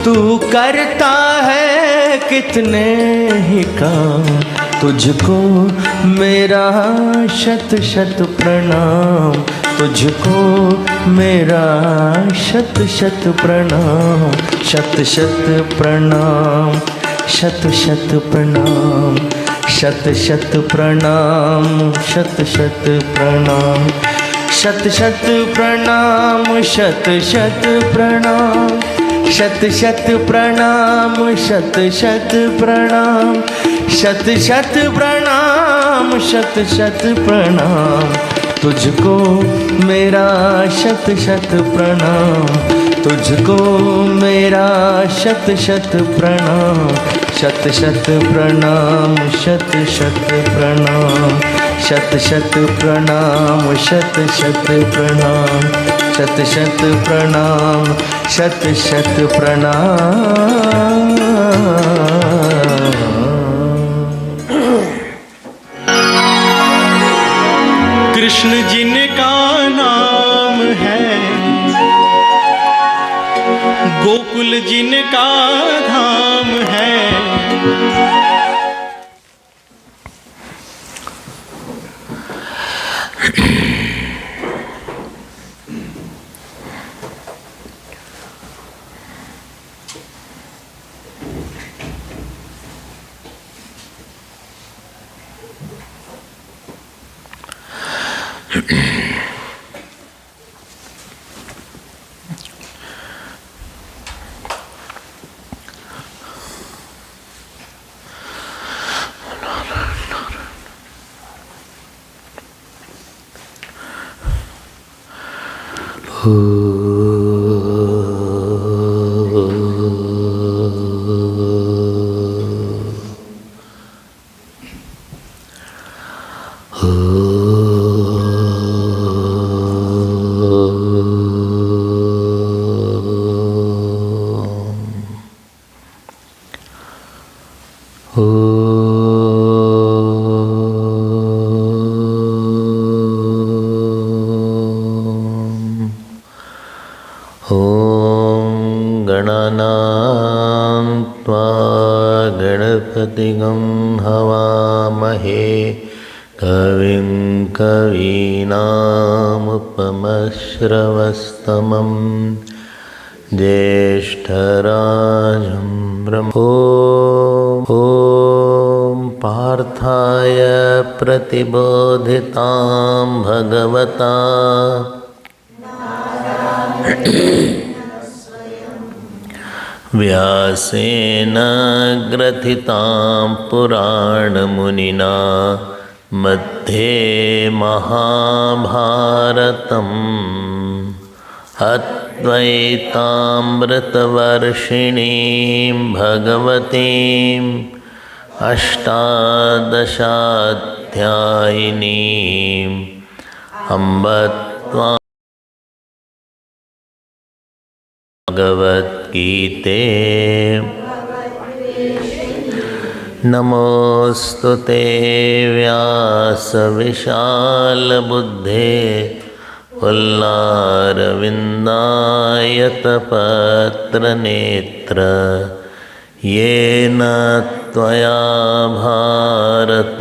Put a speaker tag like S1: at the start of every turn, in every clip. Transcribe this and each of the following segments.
S1: तू करता है कितने ही काम, तुझको मेरा शत शत प्रणाम, तुझको मेरा शत शत प्रणाम, शत शत प्रणाम, शत शत प्रणाम, शत शत प्रणाम, शत शत प्रणाम, शत शत प्रणाम, शत शत प्रणाम, शत शत प्रणाम, शत शत प्रणाम, शत शत प्रणाम, शत शत प्रणाम, तुझको मेरा शत शत प्रणाम, तुझको मेरा शत शत प्रणाम, शत शत प्रणाम, शत शत प्रणाम, शत शत प्रणाम, शत शत प्रणाम, शत शत प्रणाम, शत शत प्रणाम।
S2: कृष्ण जिनका नाम है, गोकुल जिनका धाम है,
S3: श्रवस्तमं ज्येष्ठराजं ब्रह्मणा ॐ पार्थाय प्रतिबोधितां भगवता व्यासेन ग्रथितां पुराणमुनिना मध्ये महाभारतम् अद्वैतामृतवर्षिणीं भगवतीम् अष्टादशाध्यायिनीम् अम्ब त्वां भगवद्गीते नमोऽस्तु ते व्यासविशालबुद्धे पुल्लारविन्दायतपत्रनेत्र येन त्वया भारततैलपूर्णः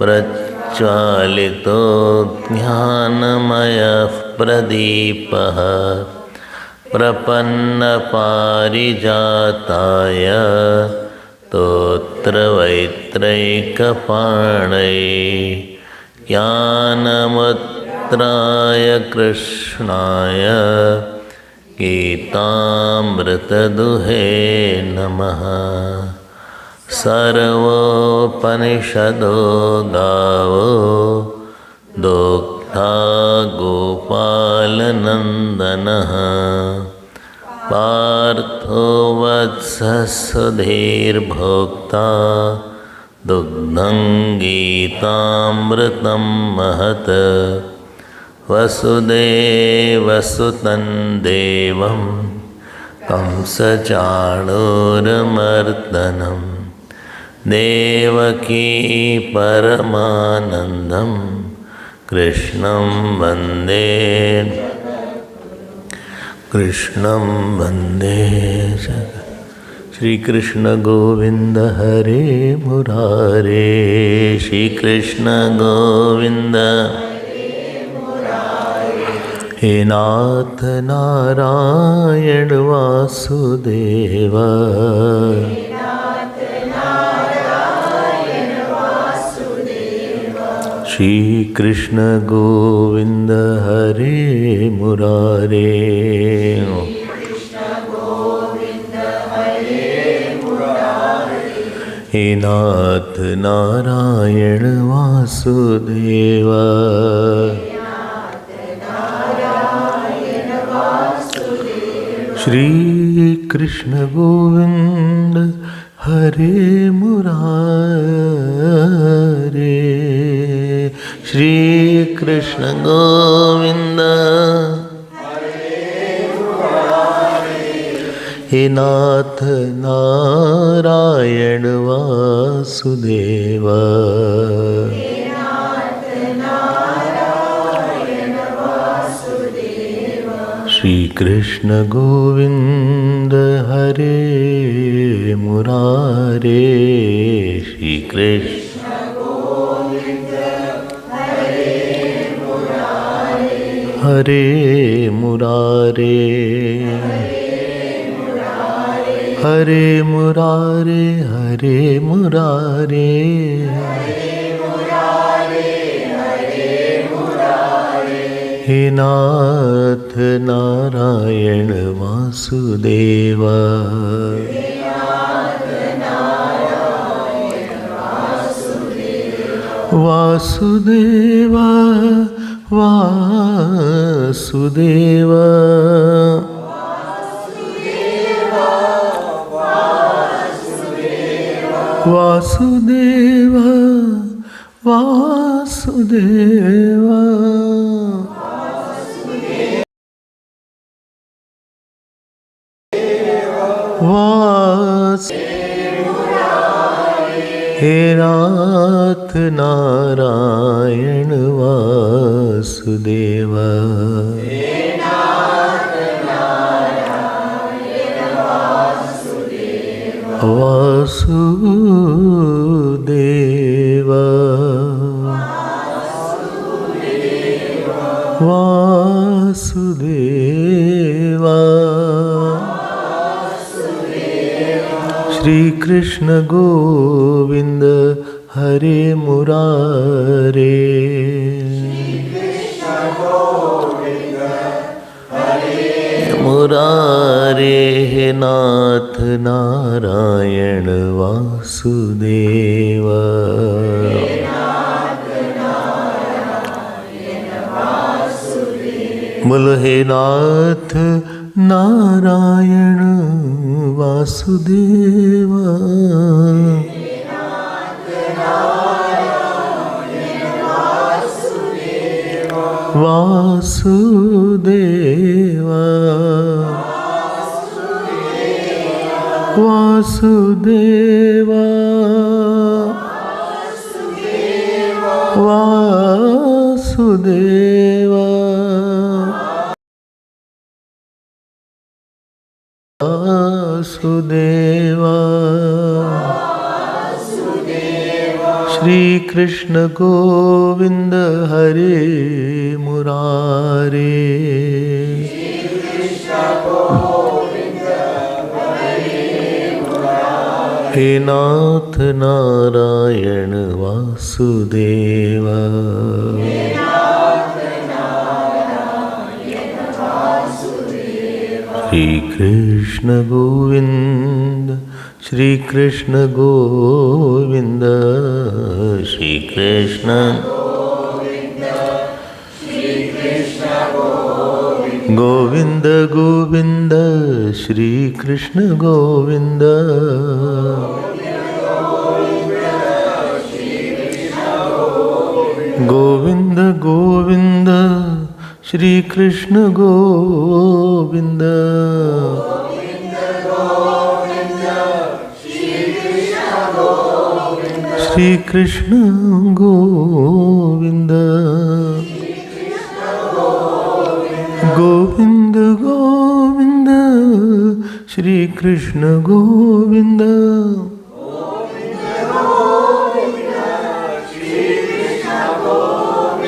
S3: प्रज्वालितो ज्ञानमयः प्रदीपः प्रपन्नपारिजाताय स्तोत्रवैत्रैकपाणये ज्ञानमुद्राय कृष्णाय गीतामृतदुहे नमः। सर्वोपनिषदो गावो दोग्धा गोपालनन्दनः पार्थो वत्सः सुधीर्भोक्ता दुग्धं गीतामृतं महत् वसुदेवसुतं देवं कंसचाणूरमर्दनं देवकी परमानन्दं कृष्णं वन्दे कृष्णं वन्दे श्री कृष्ण गोविंद हरे मुरारे श्री कृष्ण गोविंद हे नाथ नारायण वासुदेव श्री कृष्ण गोविंद हरे मुरारे हे नाथ नारायण वासुदेव श्री कृष्ण गोविंद हरे मुरारे श्री कृष्ण गोविंद हे नाथ नारायण वासुदेव श्री कृष्ण गोविंद हरे मुरारे श्री कृष्ण हरे मुरारे हरे मुरारे हरे मुरारे हे नाथ नारायण वासुदेव वासुदेव वासुदेव वासुदेव वासुदेव हे नाथ नारायण वासुदेव वासुदेव वासुदेव श्री कृष्ण गोविंद हरे मुरारे मुरारे हे नाथ नारायण वासुदेव बोलो हे नाथ नारायण वासुदेव वासुदेव वासुदेव वासुदेव वासुदेव श्री कृष्ण गोविंद हरे मुरारे हे नाथ Narayan Vasudev Shri Krishna Govind Shri Krishna Govind Shri Krishna Govind Govind Shri Krishna Govind Govind Govind Shri Krishna Govind Shri Krishna Govind Govind Govind Shri Krishna Govinda.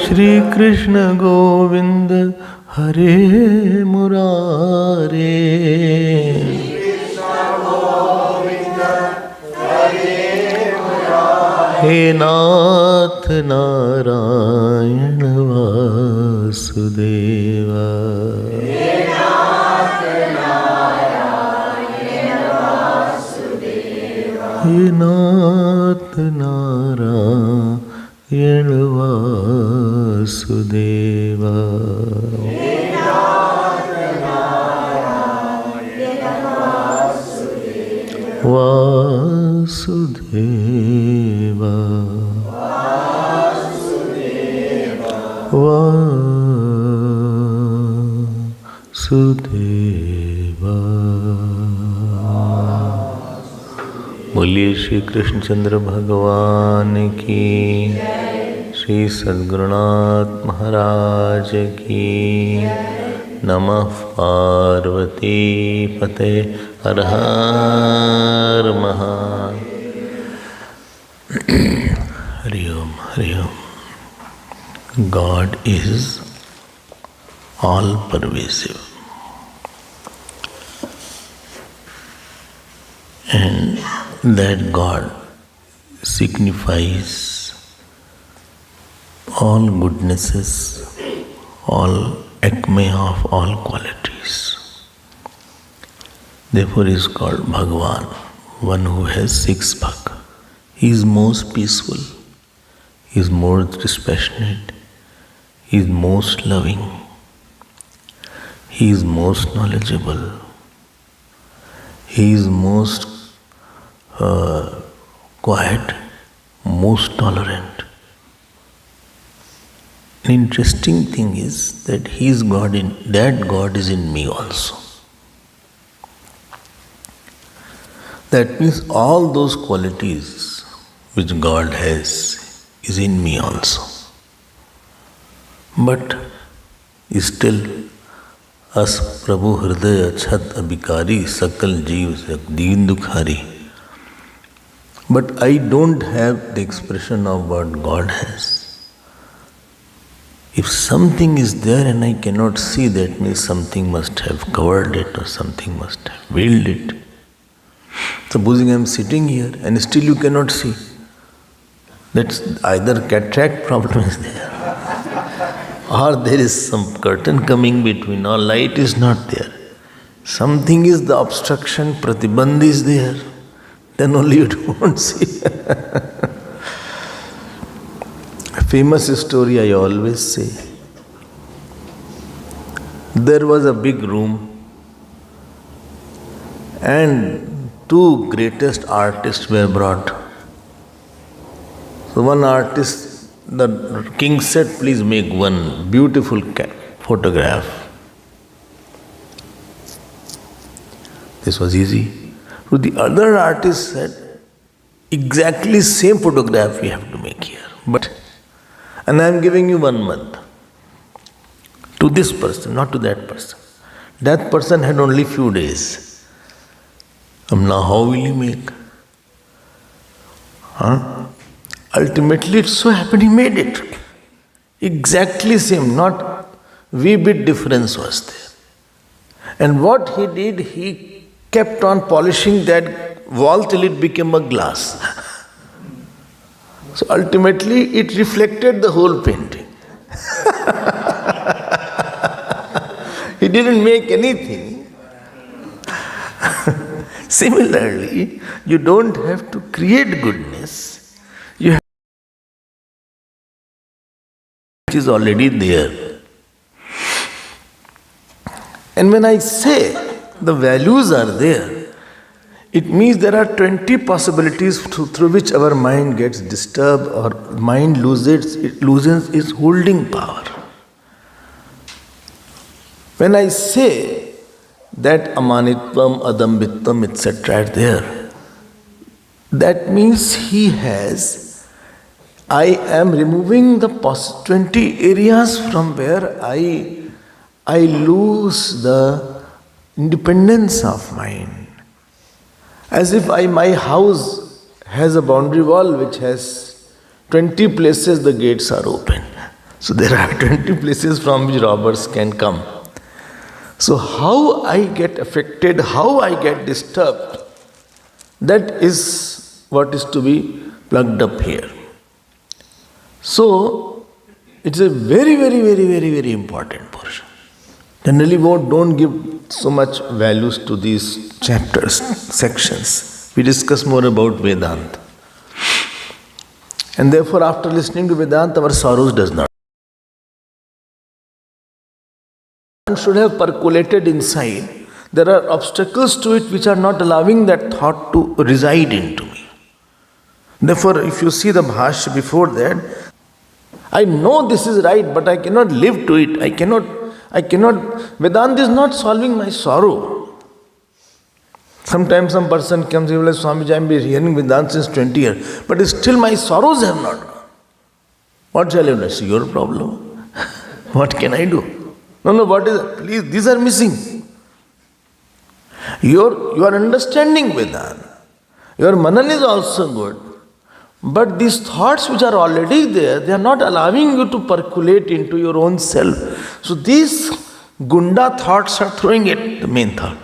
S3: Shri Krishna Govinda Hare Murare. He Nath Narayana Vasudeva. He Nath Narayana Vasudeva. Vasudeva. Vasudeva. बोलिए श्री कृष्णचंद्र भगवान की, श्री सद्गुरुनाथ महाराज की। नमः पार्वती पते हर हर हरि ओम हरि ओम। God is all pervasive, and that God signifies all goodnesses, all acme of all qualities. Therefore he is called Bhagavan, one who has six bhag. He is most peaceful, he is most dispassionate, he is most loving, he is most knowledgeable, he is most quiet, most tolerant. An interesting thing is that he is God that God is in me also. That means all those qualities which God has is in me also. But still, as Prabhu Hridaya Chat Abhikari Sakal Jeev Deen Dukhari. But I don't have the expression of what God has. If something is there and I cannot see, that means something must have covered it or something must have veiled it. Supposing I am sitting here and still you cannot see, that's either cataract problem is there or there is some curtain coming between or light is not there. Something is the obstruction, pratibandh is there, then only you don't see. A famous story I always say. There was a big room and two greatest artists were brought. So one artist, the king said, please make one beautiful photograph. This was easy. So the other artist said, exactly same photograph we have to make here. And I am giving you 1 month. To this person, not to that person. That person had only few days. Now how will you make? Ultimately it so happened he made it. Exactly same, not wee bit difference was there. And what he did, he kept on polishing that wall till it became a glass. So ultimately it reflected the whole painting. He didn't make anything. Similarly, you don't have to create goodness. You have which is already there. And when I say the values are there, it means there are 20 possibilities through which our mind gets disturbed or mind loses its holding power. When I say that amanitvam, adambitvam, etc. are there, that means he has, I am removing the 20 areas from where I lose the independence of mind. As if my house has a boundary wall which has 20 places the gates are open. So there are 20 places from which robbers can come. So how I get affected, how I get disturbed, that is what is to be plugged up here. So it's a very, very, very, very, very important portion. Generally, we don't give so much values to these chapters, sections. We discuss more about Vedanta. And therefore, after listening to Vedanta, our sorrows does not. One should have percolated inside. There are obstacles to it which are not allowing that thought to reside into me. Therefore, if you see the bhashya before that, I know this is right, but I cannot live to it. I cannot. Vedanta is not solving my sorrow. Sometimes some person comes and says, Swamiji, I am hearing Vedanta since 20 years, but still my sorrows have not gone. What shall I do? It's your problem. What can I do? No, what is it? Please, these are missing. You are understanding Vedanta. Your manan is also good. But these thoughts which are already there, they are not allowing you to percolate into your own self. So these gunda thoughts are throwing at the main thought.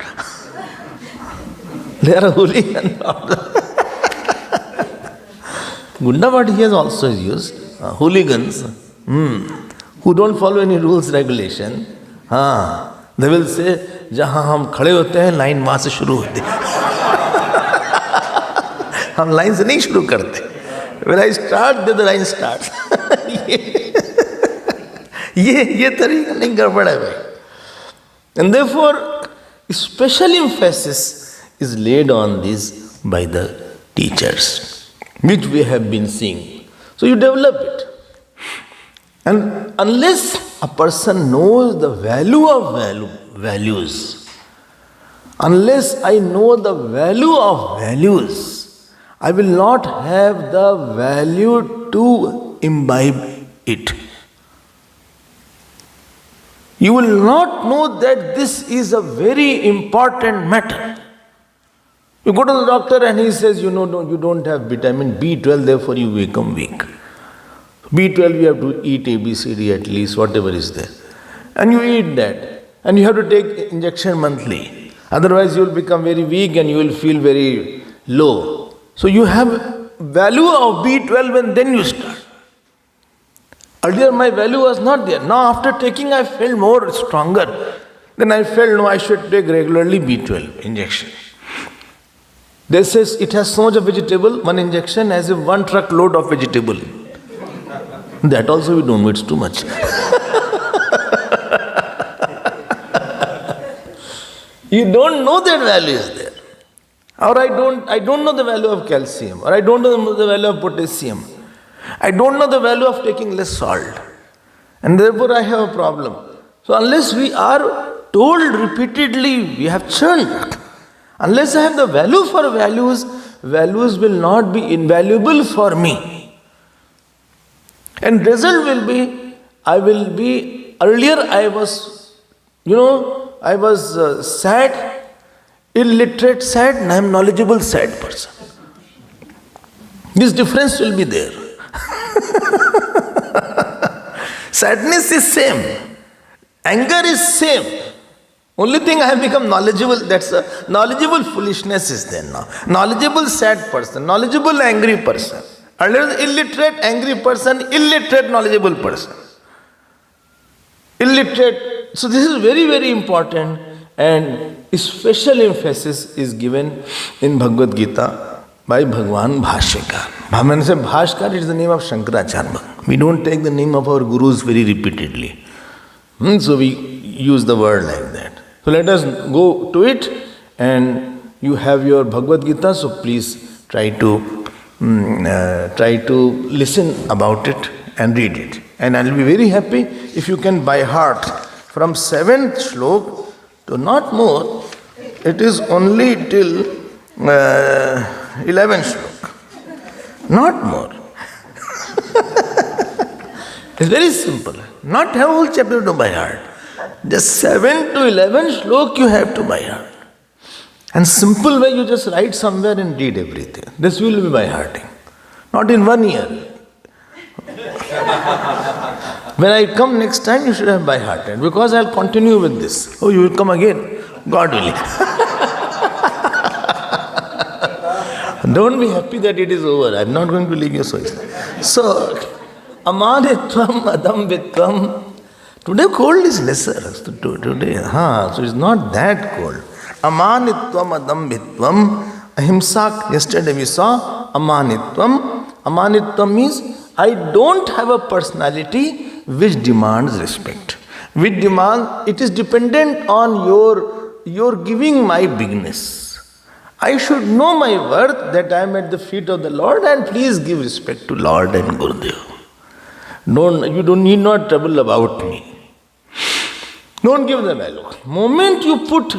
S3: They are a hooligan thought. Gunda word he has also used. Hooligans. Who don't follow any rules, regulation. They will say, जहाँ हम खड़े होते हैं line वहाँ से शुरू होती है. हम लाइन से नहीं शुरू करते. When I start, then the line starts. ये तरीका नहीं गड़बड़ है भाई. And therefore, special emphasis is laid on this by the teachers, which we have been seeing. So you develop it. And unless a person knows the value of values, unless I know the value of values, I will not have the value to imbibe it. You will not know that this is a very important matter. You go to the doctor and he says, you don't have vitamin B12, therefore you become weak. B12 you have to eat ABCD at least, whatever is there. And you eat that. And you have to take injection monthly. Otherwise you will become very weak and you will feel very low. So you have value of B12 and then you start. Earlier my value was not there. Now after taking I felt more stronger. Then I felt no, I should take regularly B12 injection. They says it has so much of vegetable, one injection as if one truck load of vegetable. That also we don't know, it's too much. You don't know that value is there. Or I don't know the value of calcium, or I don't know the value of potassium. I don't know the value of taking less salt. And therefore I have a problem. So unless we are told repeatedly, we have churned. Unless I have the value for values, values will not be invaluable for me. And result will be, earlier I was, sad, illiterate sad, and I am knowledgeable sad person. This difference will be there. Sadness is same. Anger is same. Only thing I have become knowledgeable, that's a knowledgeable foolishness is there now. Knowledgeable sad person, knowledgeable angry person. Earlier illiterate angry person, illiterate knowledgeable person. Illiterate. So this is very, very important, and special emphasis is given in Bhagavad Gita by Bhagwan Bhashyakar. When I say Bhashyakar, it is the name of Shankaracharya. We don't take the name of our gurus very repeatedly. So we use the word like that. So let us go to it, and you have your Bhagavad Gita, so please try to listen about it and read it. And I will be very happy if you can by heart from 7th slok to not more, it is only till 11th slok. Not more. It's very simple. Not have whole chapter to by heart. Just 7 to 11 shlok you have to by heart. And simple way you just write somewhere and read everything. This will be by hearting. Not in 1 year. When I come next time, you should have by hearted. Because I'll continue with this. Oh, you will come again? God willing. Don't be happy that it is over. I'm not going to leave you so easily. So, amanitvam adambitvam. Today cold is lesser. Today, so it's not that cold. Amanitvam adambitvam. Ahimsa, yesterday we saw amanitvam. Amanitvam means I don't have a personality which demands respect. Which demand, it is dependent on your giving my bigness. I should know my worth, that I am at the feet of the Lord, and please give respect to Lord and Gurudev. You don't need not trouble about me. Don't give the value. Moment you put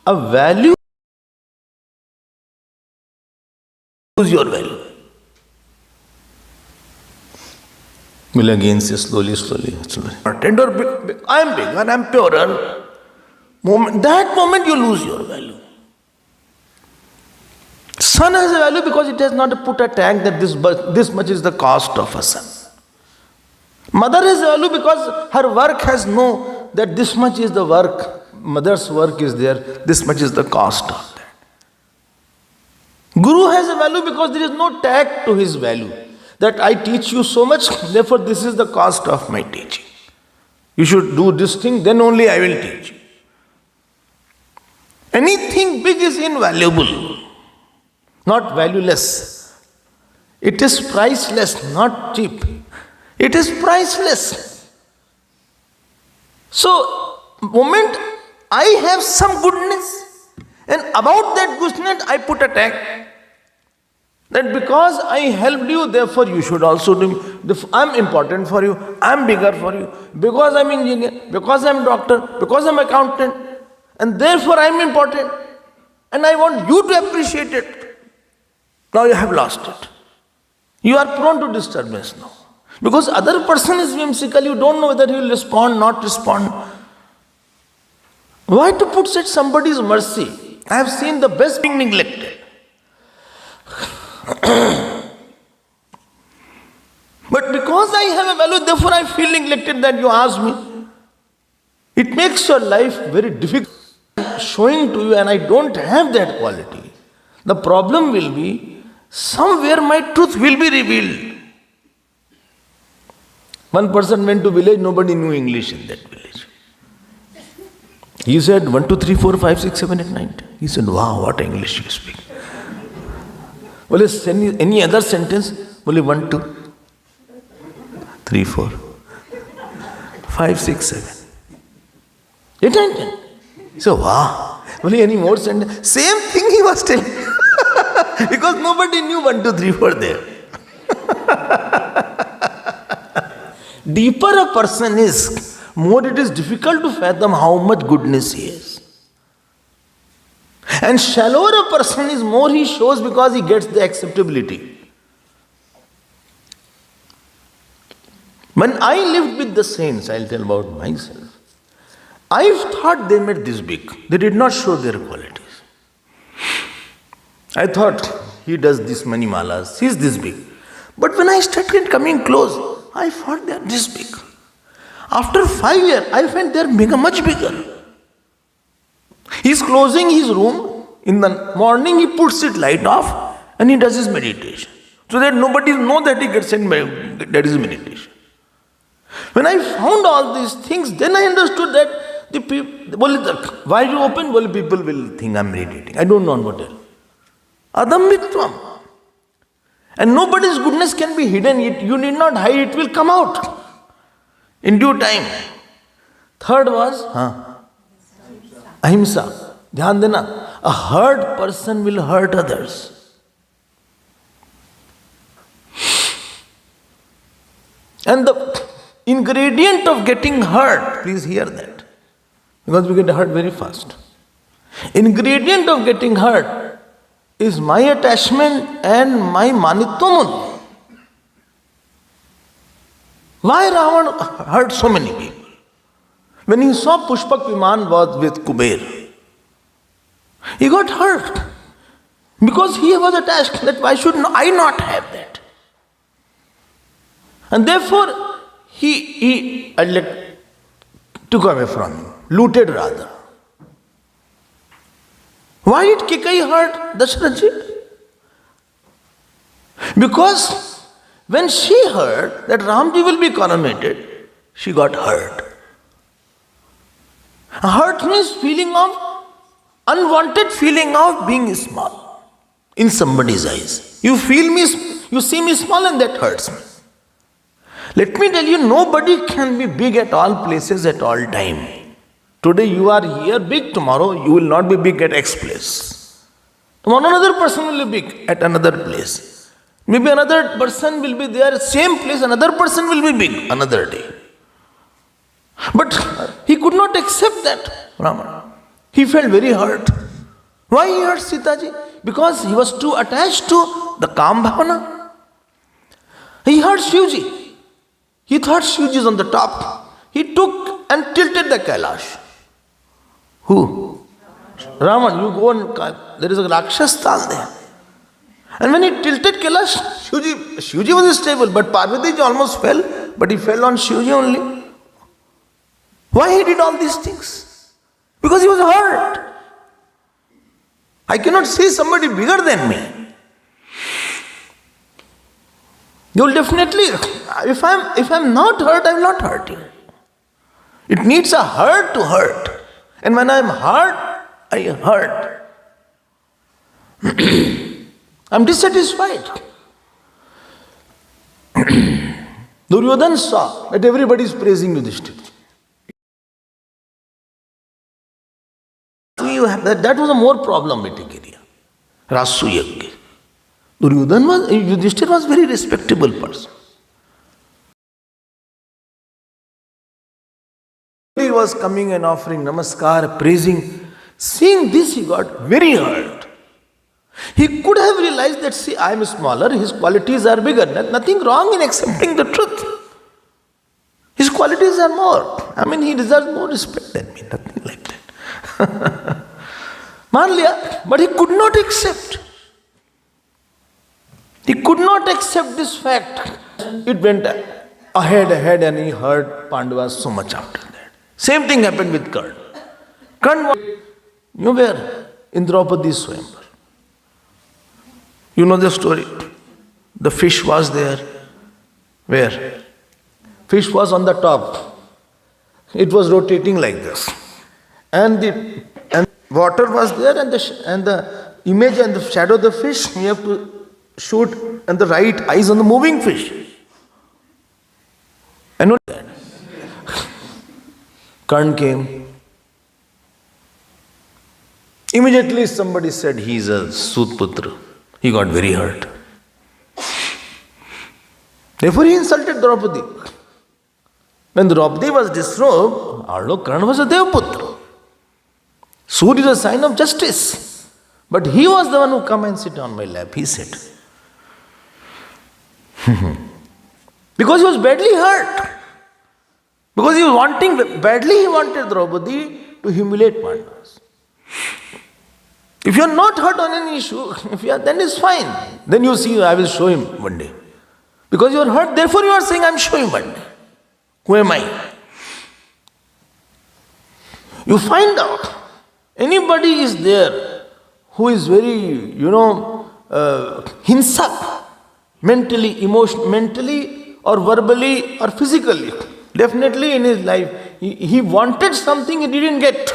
S3: a value, lose your value. Will again say slowly. I am big and I am purer. That moment you lose your value. Son has a value because it has not put a tag that this much is the cost of a son. Mother has a value because her work has that this much is the work. Mother's work is there. This much is the cost of that. Guru has a value because there is no tag to his value. That I teach you so much, therefore this is the cost of my teaching. You should do this thing, then only I will teach you. Anything big is invaluable, not valueless. It is priceless, not cheap. It is priceless. So, moment I have some goodness, and about that goodness I put a tag. That because I helped you, therefore you should also do. I'm important for you, I'm bigger for you, because I'm engineer, because I'm doctor, because I'm accountant, and therefore I'm important. And I want you to appreciate it. Now you have lost it. You are prone to disturbance now. Because other person is whimsical, you don't know whether he will respond, not respond. Why to put such somebody's mercy? I have seen the best being neglected. But because I have a value, therefore I feel neglected that you ask me. It makes your life very difficult. Showing to you, and I don't have that quality. The problem will be, somewhere my truth will be revealed. One person went to village, nobody knew English in that village. He said 1, 2, 3, 4, 5, 6, 7, 8, 9. He said, wow, what English you speak. Well, any other sentence? Well, 1, 2, 3, 4, 5, 6, 7, 8, 9, 10. So, wow. Well, any more sentence? Same thing he was telling. Because nobody knew 1, 2, 3, 4 there. Deeper a person is, more it is difficult to fathom how much goodness he is. And shallower a person is, more he shows because he gets the acceptability. When I lived with the saints, I'll tell about myself. I thought they made this big. They did not show their qualities. I thought he does this many malas, he's this big. But when I started coming close, I thought they are this big. After 5 years, I felt they are much bigger. He's closing his room. In the morning, he puts it light off and he does his meditation. So that nobody knows that he gets in that is meditation. When I found all these things, then I understood that the people, why you open? Well, people will think I'm meditating. I don't know what else. Adambitvam. And nobody's goodness can be hidden. You need not hide, it will come out in due time. Third was ahimsa. Dhyan dena. A hurt person will hurt others. And the ingredient of getting hurt, please hear that, because we get hurt very fast. Ingredient of getting hurt is my attachment and my manitvam. Why Ravan hurt so many people? When he saw Pushpak Viman was with Kuber, he got hurt. Because he was attached, that why should I not have that? And therefore, he took away from him, looted rather. Why did Kikai hurt Dasharath? Because when she heard that Ramji will be coronated, she got hurt. Hurt means feeling of, unwanted feeling of being small in somebody's eyes. You feel me, you see me small and that hurts me. Let me tell you, nobody can be big at all places at all time. Today you are here big, tomorrow you will not be big at X place. Tomorrow another person will be big at another place. Maybe another person will be there, same place, another person will be big another day. But he could not accept that, Rama. He felt very hurt. Why he hurt Sitaji? Because he was too attached to the calm bhavana. He hurt Shivji. He thought Shivji is on the top. He took and tilted the Kailash. Who? Raman, you go and there is a Rakshas Tal there. And when he tilted Kailash, Shivji was stable, but Parvati almost fell, but he fell on Shivji only. Why he did all these things? Because he was hurt. I cannot see somebody bigger than me. You will definitely, if I'm not hurt, I will not hurt you. It needs a hurt to hurt. And when I am hurt, I hurt. I am dissatisfied. Duryodhana saw that everybody is praising Yudhishthira. That was a more problematic area. Rasu Yajna. Yudhishthira was a very respectable person. He was coming and offering namaskar, praising. Seeing this, he got very hurt. He could have realized that, see, I am smaller, his qualities are bigger. Nothing wrong in accepting the truth. His qualities are more. I mean, he deserves more respect than me. Nothing like that. Manliya, but he could not accept. He could not accept this fact. It went ahead and he hurt Pandavas so much after that. Same thing happened with Karna. Karna was, you know where? In Draupadi's Swayamvar. You know the story. The fish was there. Where? Fish was on the top. It was rotating like this. And water was there and the image and the shadow of the fish, you have to shoot and the right eyes on the moving fish. I know that. Karna came. Immediately somebody said he is a Sutputra. He got very hurt. Therefore he insulted Draupadi. When Draupadi was disrobed, although Karna was a Devaputra. Surya is a sign of justice. But he was the one who come and sit on my lap, he said. Because he was badly hurt. Because he was badly he wanted Draupadi to humiliate Pandavas. If you are not hurt on any issue, then it's fine. Then you see, I will show him one day. Because you are hurt, therefore you are saying, I am showing one day. Who am I? You find out, anybody is there who is very, hinsak, mentally or verbally or physically. Definitely in his life, he wanted something he didn't get.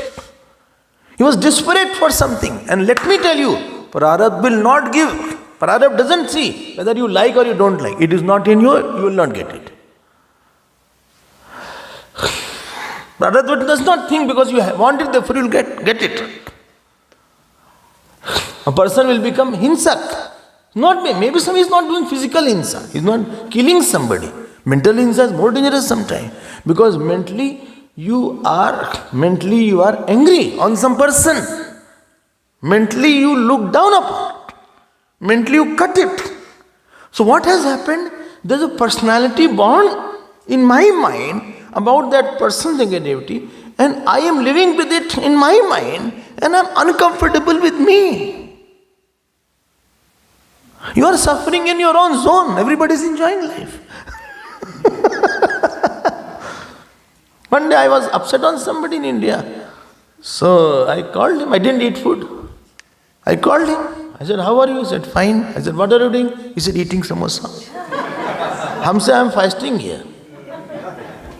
S3: He was desperate for something. And let me tell you, Prarabdha will not give. Prarabdha doesn't see whether you like or you don't like. It is not in you, you will not get it. Prarabdha does not think because you want it, therefore you will get it. A person will become hinsak. Not maybe somebody is not doing physical hinsa. He is not killing somebody. Mental hinsa is more dangerous sometimes. Because mentally you are angry on some person. Mentally you look down upon it. Mentally you cut it. So what has happened? There is a personality born in my mind about that person's negativity, and I am living with it in my mind and I am uncomfortable with me. You are suffering in your own zone. Everybody is enjoying life. One day I was upset on somebody in India. So I called him. I didn't eat food. I called him. I said, how are you? He said, fine. I said, what are you doing? He said, eating samosa. Hamse, I am fasting here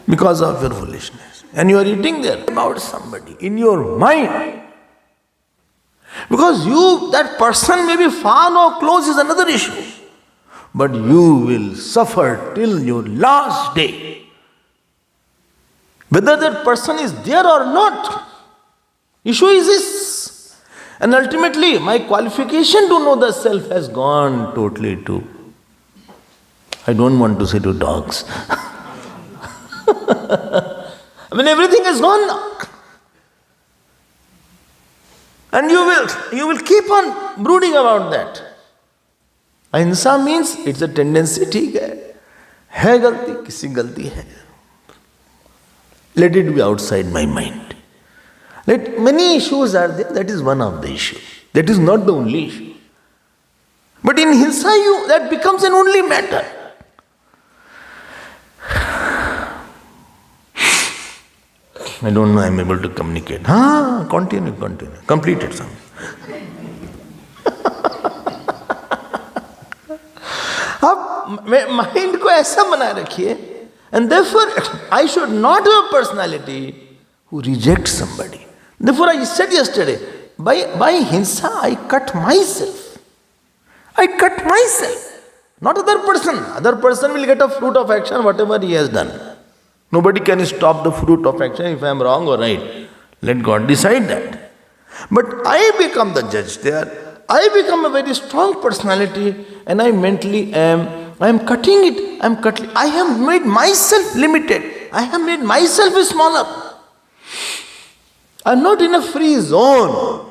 S3: because of your foolishness. And you are eating there about somebody in your mind. Because you, that person may be far or close is another issue. But you will suffer till your last day. Whether that person is there or not, issue is this. And ultimately, my qualification to know the self has gone totally to, I don't want to say to dogs. I mean, everything is gone now. And you will keep on brooding about that. Ahimsa means it's a tendency, ठीक है गलती, किसी गलती है. Let it be outside my mind. Many issues are there, that is one of the issues. That is not the only issue. But in Hinsa, that becomes an only matter. I don't know I am able to communicate. Continue. Completed something. आप mind को ऐसा बना रखिए, and therefore I should not have a personality who rejects somebody. Therefore I said yesterday, by hinsa I cut myself. Not other person. Other person will get a fruit of action whatever he has done. Nobody can stop the fruit of action if I am wrong or right. Let God decide that. But I become the judge there. I become a very strong personality and I mentally I am cutting it. I have made myself limited. I have made myself smaller. I am not in a free zone.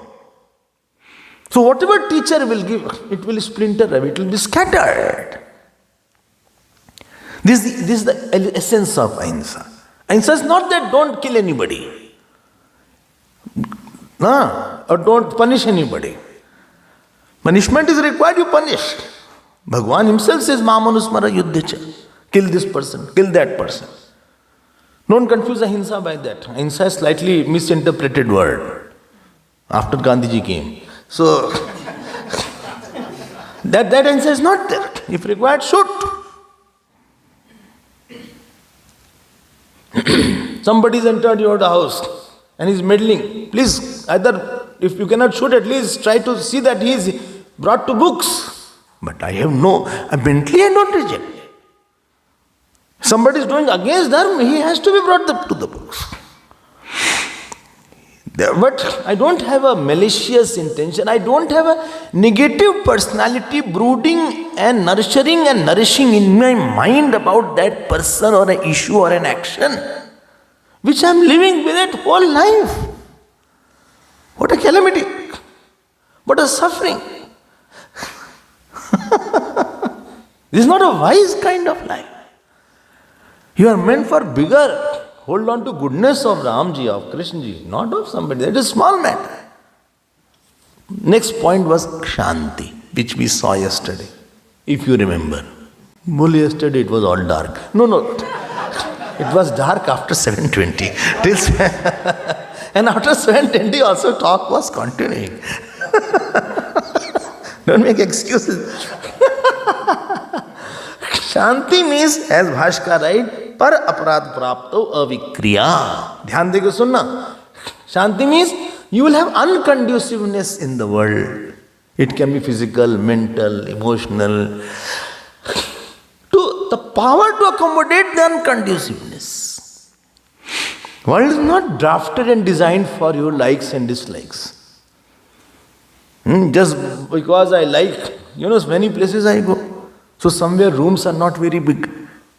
S3: So whatever teacher will give, it will splinter away, it will be scattered. This is the essence of ahimsa. Ahimsa is not that don't kill anybody. Or don't punish anybody. Punishment is required, you punish. Bhagwan himself says, Mamanusmara yuddhacha. Kill this person, kill that person. Don't confuse ahimsa by that. Ahimsa is slightly misinterpreted word. After Gandhiji came. So, that ahimsa is not there. If required, shoot. Somebody has entered your house and is meddling. Please, either if you cannot shoot, at least try to see that he is brought to books. But mentally I don't reject. Somebody is doing against dharma, he has to be brought to the books. But I don't have a malicious intention. I don't have a negative personality brooding and nurturing and nourishing in my mind about that person or an issue or an action, which I am living with it whole life. What a calamity. What a suffering. This is not a wise kind of life. You are meant for bigger. Hold on to goodness of Ramji, of Krishnaji, not of somebody. That is small matter. Next point was shanti, which we saw yesterday, if you remember. Only yesterday it was all dark. No. It was dark after 7:20. And after 7:20 also talk was continuing. Don't make excuses. Shanti means, as Bhashka writes, पर अपराध प्राप्तो अविक्रिया. ध्यान देके सुनना. Shanti means you will have unconduciveness in the world. It can be physical, mental, emotional. To the power to accommodate the unconduciveness. World is not drafted and designed for your likes and dislikes. Just because I like, many places I go. So somewhere rooms are not very big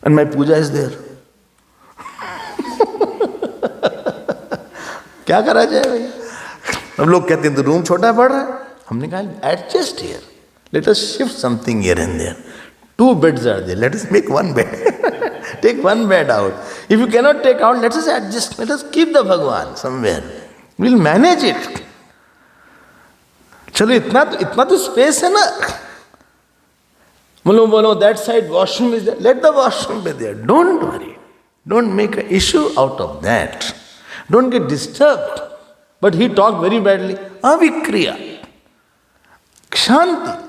S3: and my puja is there. क्या करा जाए भाई? अब लोग कहते हैं तो room छोटा पड़ रहा है. हमने कहा adjust here, let us shift something here and there. 2 beds are there. Let us make 1 bed. Take 1 bed out. If you cannot take out, let us adjust. Let us keep the Bhagwan somewhere. We'll manage it. चलो इतना तो space है ना. बोलो that side washroom is there. Let the washroom be there. Don't worry. Don't make an issue out of that. Don't get disturbed. But he talked very badly. Avikriya. Shanti.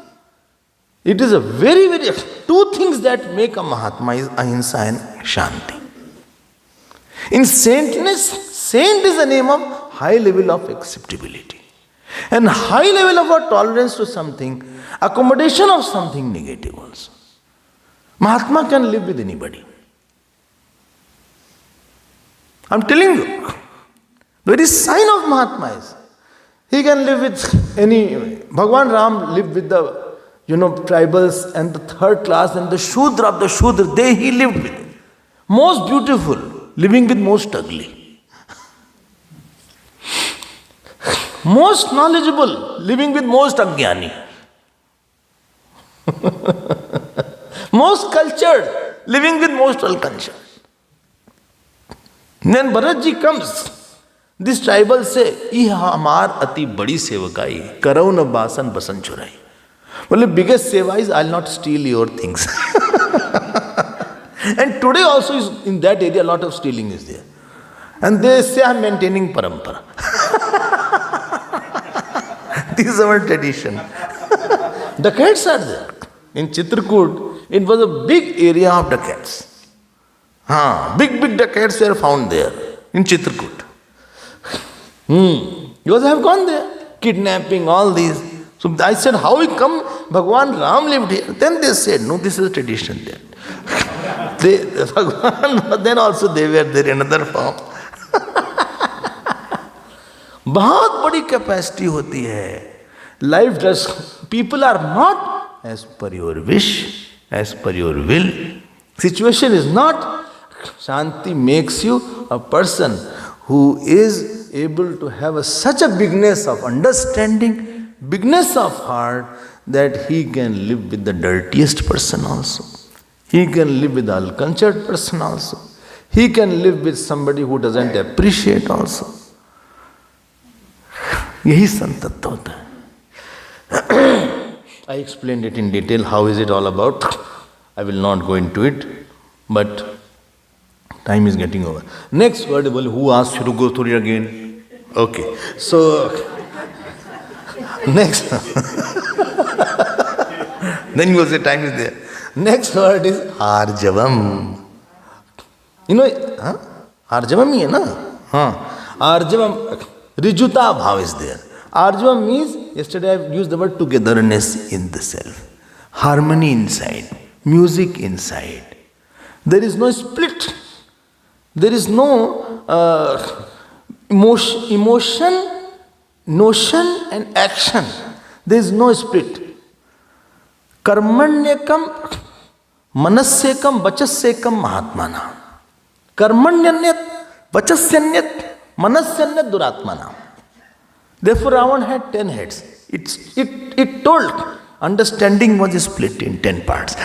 S3: It is a very, very... 2 things that make a Mahatma is ahimsa and shanti. In saintness, saint is the name of high level of acceptability. And high level of our tolerance to something, accommodation of something negative also. Mahatma can live with anybody. I'm telling you, the very sign of Mahatma is, he can live with any, Bhagwan Ram lived with the, tribals and the 3rd class and the Shudra of the Shudra, he lived with them. Most beautiful, living with most ugly. Most knowledgeable, living with most ajnani. Most cultured, living with most uncultured. Then Bharatji comes. This tribal say, "Ye hamar ati badi sevakai, karau na basan basan churai." Well, the biggest seva is, I'll not steal your things. And today also is in that area, a lot of stealing is there. And they say, I'm maintaining parampara. This is our tradition. Dacoits are there. In Chitrakoot, it was a big area of dacoits. Big dacoits were found there in Chitrakoot. Because I have gone there, kidnapping, all these. So I said, how we come? Bhagwan Ram lived here. Then they said, no, this is a tradition there. Bhagwan, then also they were there in another form. बहुत बड़ी capacity होती है. Life does. People are not as per your wish, as per your will. Situation is not. Shanti makes you a person who is able to have such a bigness of understanding, bigness of heart, that he can live with the dirtiest person also. He can live with the uncultured person also. He can live with somebody who doesn't appreciate also. यही संतत्व होता है. I explained it in detail. How is it all about? I will not go into it, but time is getting over. Next word, who asked you to go through it again? Okay. So, next. Then you will say time is there. Next word is arjavam. Arjavam ही है ना? Arjavam. Rijuta bhav is there. Arjam means, yesterday I used the word togetherness in the self. Harmony inside. Music inside. There is no split. There is no emotion, notion and action. There is no split. Karmanyakam, manasyakam, vachasyakam mahatmana. Karmanyanyat, vachasyanyat, Manasyanya duratmana. Therefore, Ravan had 10 heads. It told understanding was split in 10 parts.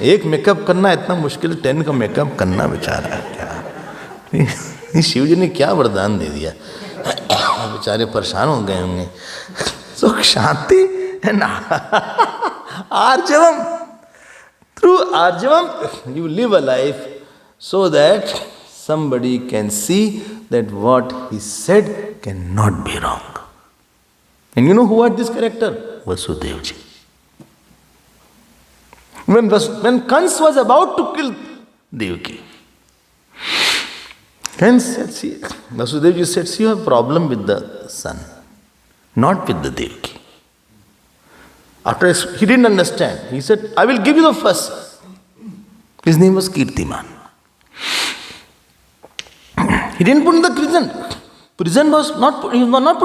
S3: एक makeup करना इतना मुश्किल, 10 का makeup करना बेचारा क्या. शिव जी ने क्या वरदान दे दिया, बेचारे परेशान हो गए होंगे. सो शांति and आर्जवम. Through arjavam, you live a life so that somebody can see that what he said cannot be wrong. And you know who had this character? Vasudevji. When Kans was about to kill Devaki, Kans said, Vasudevji said, see, you have a problem with the son, not with the Devaki. After he didn't understand, he said, I will give you the first. His name was Kirtiman. He didn't put in the prison. He was not put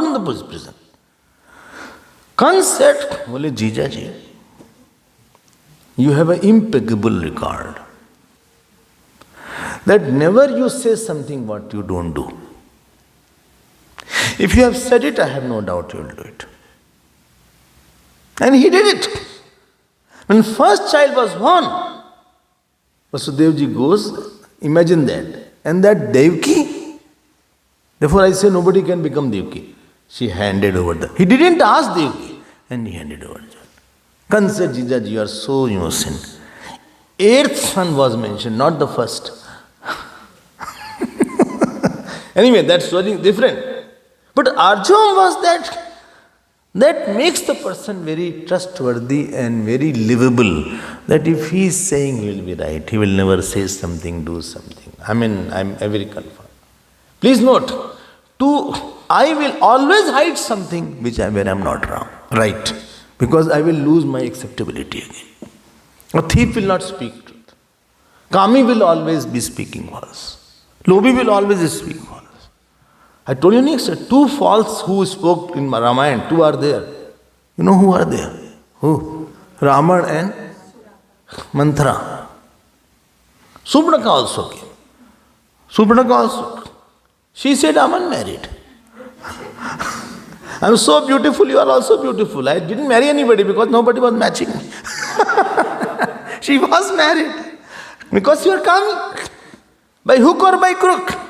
S3: in the prison. Kans said, Bole Jija ji, you have an impeccable record. That never you say something what you don't do. If you have said it, I have no doubt you will do it. And he did it. When first child was born, Vasudevji goes, imagine that. And that Devki, therefore I say nobody can become Devki. She handed over he didn't ask Devki, and he handed over. Kan said, Jijaji, you are so innocent. 8th son was mentioned, not the first. Anyway, that story is different. But arjam was that makes the person very trustworthy and very livable. That if he is saying he will be right, he will never say something, do something. I'm very confirmed. Please note, I will always hide something where I'm not wrong, right? Because I will lose my acceptability again. A thief will not speak truth. Kami will always be speaking false. Lobi will always speak false. I told you next, 2 false who spoke in Ramayana, 2 are there. You know who are there? Who? Raman and Manthara. Subhnaka also came. Subhnaka also. She said, I'm unmarried. I'm so beautiful, you are also beautiful. I didn't marry anybody because nobody was matching me. She was married. Because you are coming. By hook or by crook.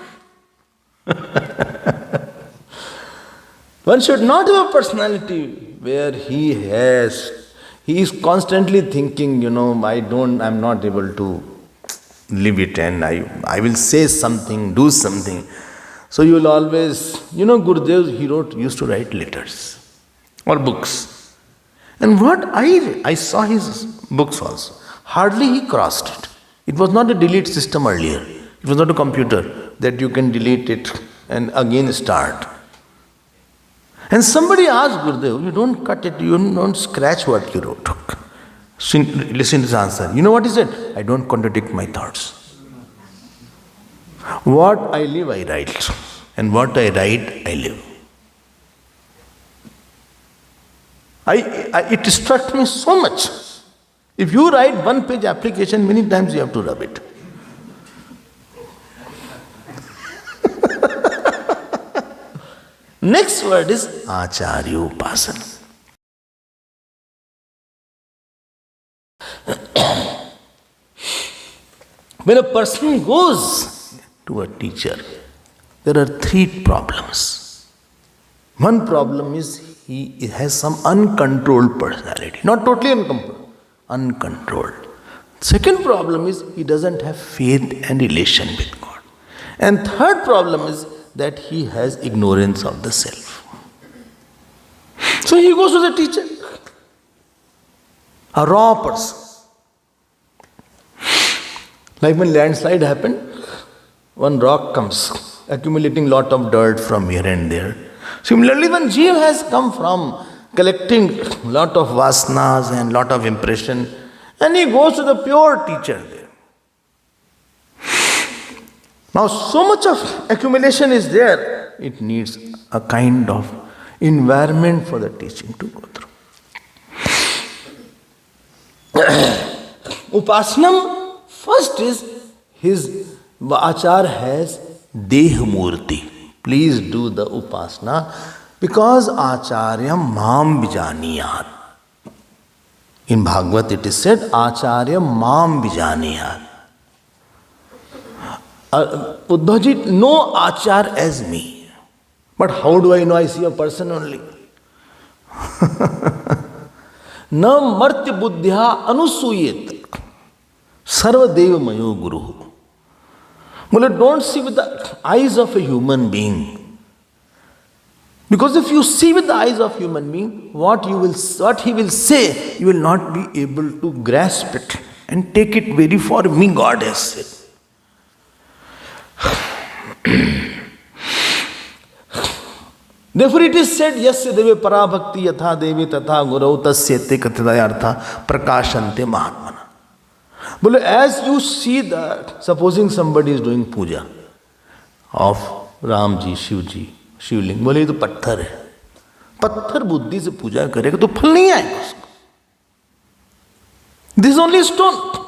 S3: One should not have a personality where he is constantly thinking, I'm not able to live it and I will say something, do something. So you will always, Gurudev, used to write letters or books. And what I saw his books also. Hardly he crossed it. It was not a delete system earlier. It was not a computer that you can delete it and again start. And somebody asked Gurudev, you don't cut it, you don't scratch what you wrote. Listen to his answer. You know what he said? I don't contradict my thoughts. What I live, I write. And what I write, I live. It struck me so much. If you write 1-page application, many times you have to rub it. Next word is Acharya Upasana. When a person goes to a teacher, there are 3 problems. One problem is he has some uncontrolled personality. Not totally uncontrolled, uncontrolled. Second problem is he doesn't have faith and relation with God. And third problem is that he has ignorance of the self. So he goes to the teacher, a raw person. Like when landslide happened, one rock comes, accumulating lot of dirt from here and there. Similarly, when Jeev has come from collecting lot of vasanas and lot of impression, and he goes to the pure teacher there. Now, so much of accumulation is there, it needs a kind of environment for the teaching to go through. Upasanam, first is his Achar has Deh Murti. Please do the Upasana because Acharya Mam Vijaniyat. In Bhagavad it is said, Acharya Mam Vijaniyat. Uddhavji, no Achar as me. But how do I know? I see a person only. Na martya buddhya anusuyet sarva deva mayo guru. Well, don't see with the eyes of a human being. Because if you see with the eyes of human being, what he will say, you will not be able to grasp it and take it very far. Me, God has said. Therefore it is said, Yasya deve parabhakti yatha devi tatha gurau tasyate kathidayartha prakashante mahatmana. But as you see that, supposing somebody is doing puja of Ramji, Shivji, Shivling, बोले ये तो पत्थर है, पत्थर बुद्धि से पूजा करेगा तो फल नहीं आएगा उसको. This is only stone.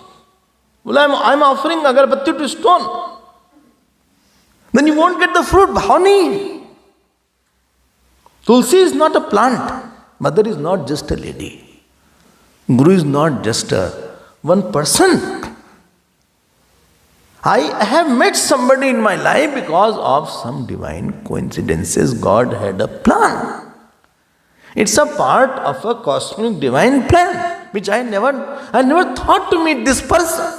S3: बोला I'm offering agarbatti to stone. Then you won't get the fruit. भाव नहीं. Tulsi is not a plant. Mother is not just a lady. Guru is not just a one person. I have met somebody in my life because of some divine coincidences. God had a plan. It's a part of a cosmic divine plan, which I never thought to meet this person.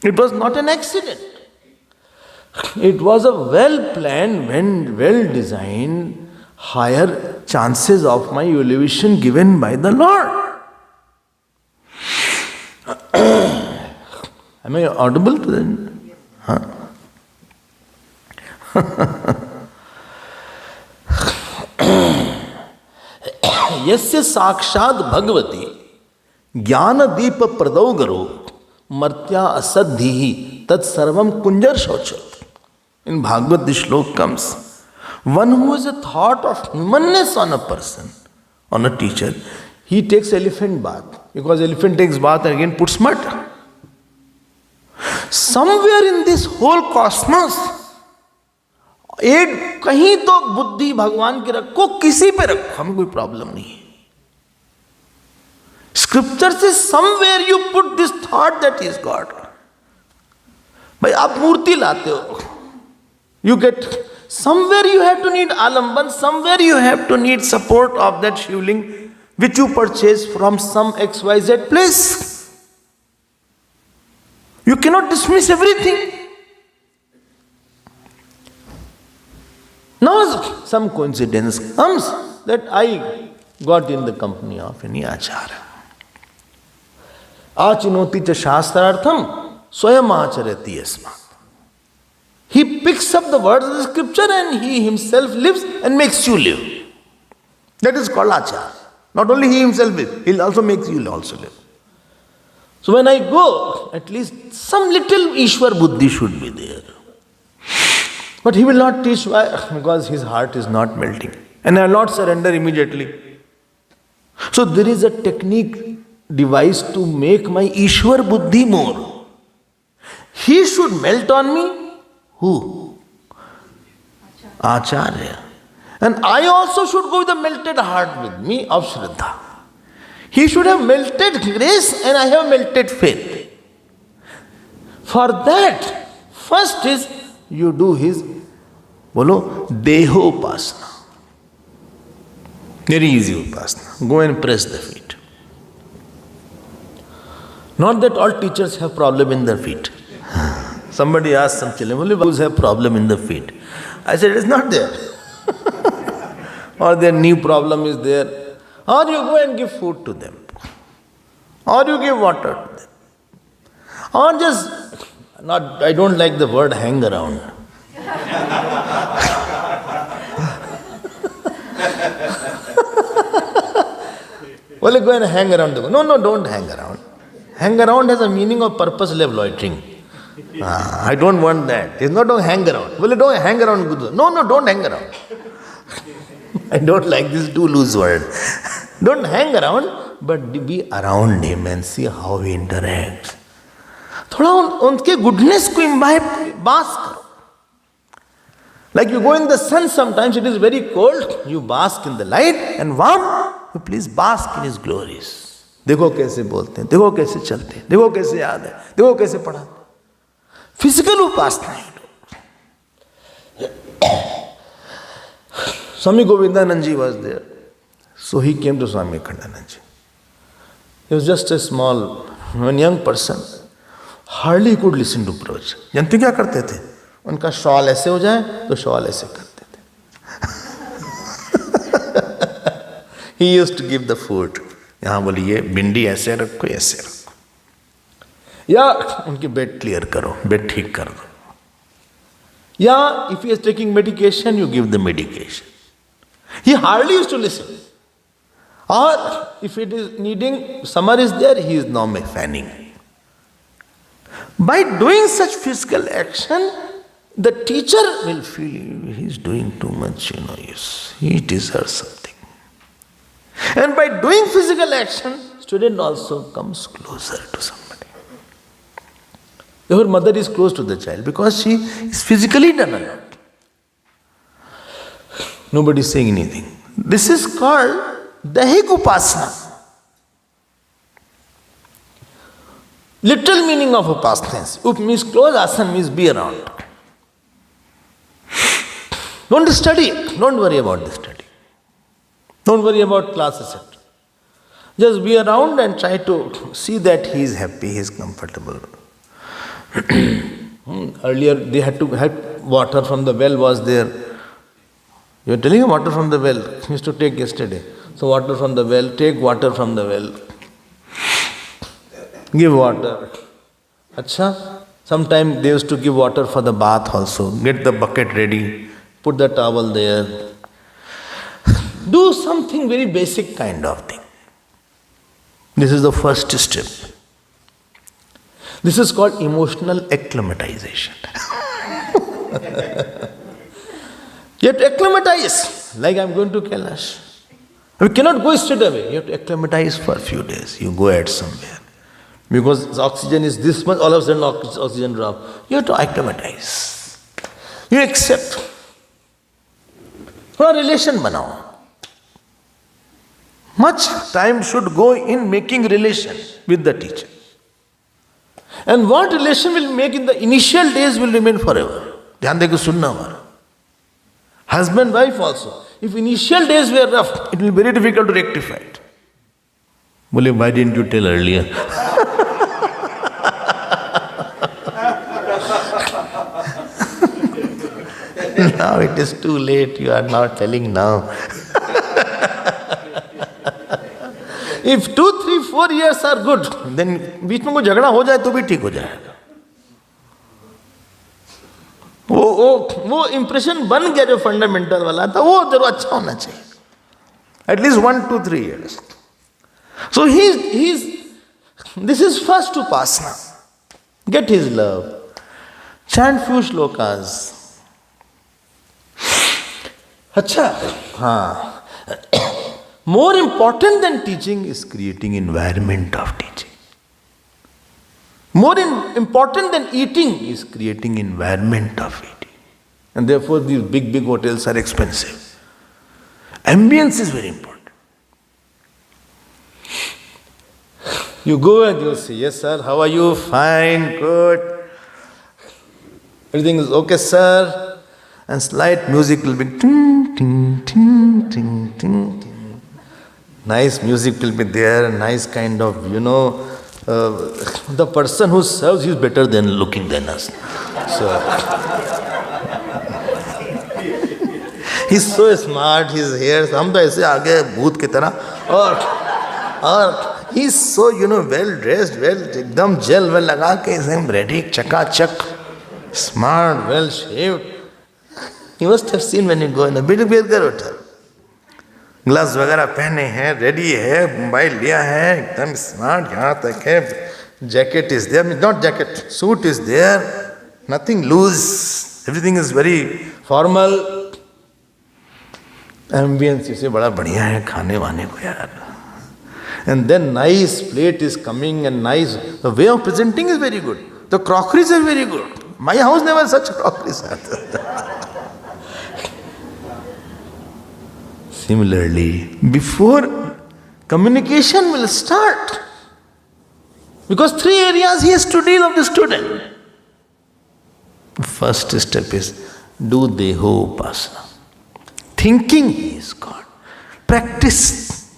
S3: It was not an accident. It was a well-planned, well-designed, higher chances of my elevation given by the Lord. Am I audible to them? Huh? Yasya sakshad bhagavati jnana deepa pradogaro martya asadhihi tat sarvam kunjar shauchat. In Bhagavad this shlok comes, one who has a thought of humanness on a person, on a teacher, he takes elephant bath, because elephant takes bath and again puts mud. Somewhere in this whole cosmos, एक कहीं तो बुद्धि भगवान की रखो, किसी पे रखो, हमें कोई प्रॉब्लम नहीं है. Scripture says somewhere you put this thought that is God. भाई आप मूर्ति लाते हो, you get somewhere you have to need alamban, somewhere you have to need support of that shivling which you purchase from some XYZ place. You cannot dismiss everything. Now some coincidence comes that I got in the company of any acharya. Achinoti cha shastrartham swayam acharati yasmat. He picks up the words of the scripture and he himself lives and makes you live. That is called acharya. Not only he himself lives, he also makes you also live. So when I go, at least some little Ishwar buddhi should be there. But he will not teach why, because his heart is not melting. And I will not surrender immediately. So there is a technique devised to make my Ishwar buddhi more. He should melt on me. Who? Acharya. And I also should go with a melted heart with me of Shraddha. He should have melted grace and I have melted faith. For that, first is you do his, bolo, Dehopasana. Very easy upasana. Go and press the feet. Not that all teachers have problem in their feet. Somebody asked some children, who's have problem in the feet? I said, it's not there. Or their knee problem is there. Or you go and give food to them. Or you give water to them. Or just, not, I don't like the word hang around. Well, go and hang around. No, don't hang around. Hang around has a meaning of purposeless loitering. I don't want that. It's not don't hang around. Well, don't hang around. No, don't hang around. I don't like this too loose word. Don't hang around, but be around him and see how he interacts. थोड़ा उनके goodness को imbibe, bask करो. Like you go in the sun, sometimes it is very cold, you bask in the light, and warm, you please bask in his glories. देखो कैसे बोलते हैं, देखो कैसे चलते हैं, देखो कैसे याद है, देखो कैसे पढ़ाते हैं. Physical upasana. Swami Govindanand was there. So he came to Swami Accharasanam. He was just a small, one young person. Hardly he could listen to प्रवचन. जानते क्या करते थे? उनका शॉल ऐसे हो जाए तो शॉल ऐसे करते थे. He used to give the food. यहाँ बोलिए भिंडी ऐसे रखो, ऐसे रखो. या उनकी बेड क्लियर करो, बेड ठीक कर दो. या if he is taking medication, you give the medication. He hardly used to listen. Or if it is needing, summer is there, he is now fanning. By doing such physical action, the teacher will feel he is doing too much, yes, he deserves something. And by doing physical action, student also comes closer to somebody. Your mother is close to the child because she is physically done a lot. Nobody is saying anything. This is called Daihik Upasana. Literal meaning of Upasana is, Up means close, Asana means be around. Don't study. Don't worry about the study. Don't worry about classes, etc. Just be around and try to see that he is happy, he is comfortable. Earlier they had to have water from the well was there. You were telling him water from the well. He used to take yesterday. So water from the well, take water from the well. Give water. Acha? Sometimes they used to give water for the bath also. Get the bucket ready. Put the towel there. Do something very basic kind of thing. This is the first step. This is called emotional acclimatization. You have to acclimatize, like I am going to Kailash. We cannot go straight away. You have to acclimatize for a few days. You go at somewhere. Because oxygen is this much, all of a sudden oxygen drop. You have to acclimatize. You accept. थोड़ा relation बनाओ. Much time should go in making relation with the teacher. And what relation will make in the initial days will remain forever. ध्यान देकर सुनना हमारा. Husband, wife also. If initial days were rough, it will be very difficult to rectify it. बोले, why didn't you tell earlier? Now it is too late, you are not telling now. If 2, 3, 4 years are good, then बीच में कोई झगड़ा हो जाए तो भी ठीक हो जाएगा. वो इम्प्रेशन बन गया जो फंडामेंटल वाला था, वो जरूर अच्छा होना चाहिए. At least 1, 2, 3 years. So this is first upasana. Get his love. Chant few shlokas. Acha, हाँ. More important than teaching is creating environment of teaching. More important than eating is creating environment of eating. And therefore these big hotels are expensive. Ambience is very important. You go and you'll say, yes sir, how are you? Fine, good. Everything is okay sir. And slight music will be ting, ting, ting, ting, ting, ting. Nice music will be there, nice kind of, the person who serves is better than looking than us. So, he's so smart, his hair, हम तो ऐसे आगे भूत की तरह, और he's so, well dressed, एकदम gel well लगा के, एकदम ready, चकाचक, smart, well shaved. You must have seen when you go in a big hotel. Glass वगैरह पहने हैं, रेडी है, मोबाइल लिया है, एकदम स्मार्ट, यहाँ तक है, jacket is there, not jacket, suit is there, nothing loose, everything is very formal. Ambience इसे बड़ा बढ़िया है खाने वाने को यार. And then nice plate is coming and nice, the way of presenting is very good, the crockeries are very good. My house never such crockeries. Similarly, before communication will start, because 3 areas he has to deal with the student. First step is do Deho Upasana. Thinking he is God. Practice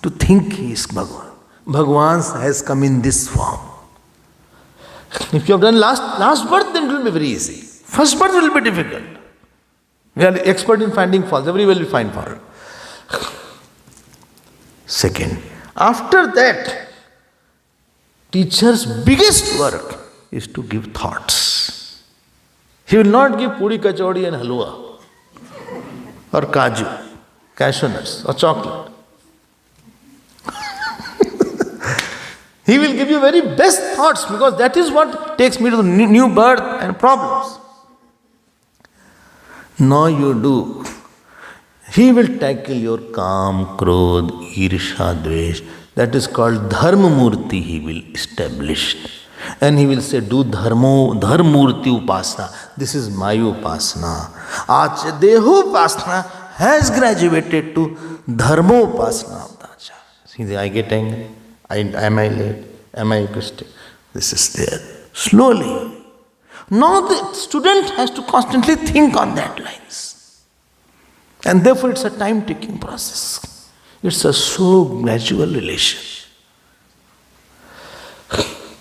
S3: to think he is Bhagavan. Bhagavan has come in this form. If you have done last birth, then it will be very easy. First birth will be difficult. We are expert in finding faults. Everybody will find fault. Second, after that, teacher's biggest work is to give thoughts. He will not give puri kachori and halwa or kaju, cashew nuts or chocolate. He will give you very best thoughts, because that is what takes me to the new birth and problems. Now you do. He will tackle your Kam, Krodh, Irsha, Dvesh. That is called Dharma Murti he will establish. And he will say, do Dharmurti Upasana. This is my Upasana. Deho Upasana has graduated to Dharmopasana of the Acharya. See, I get angry. Am I late? Am I Christian? This is there. Slowly. Now the student has to constantly think on that lines. And therefore it's a time-taking process. It's a so gradual relation.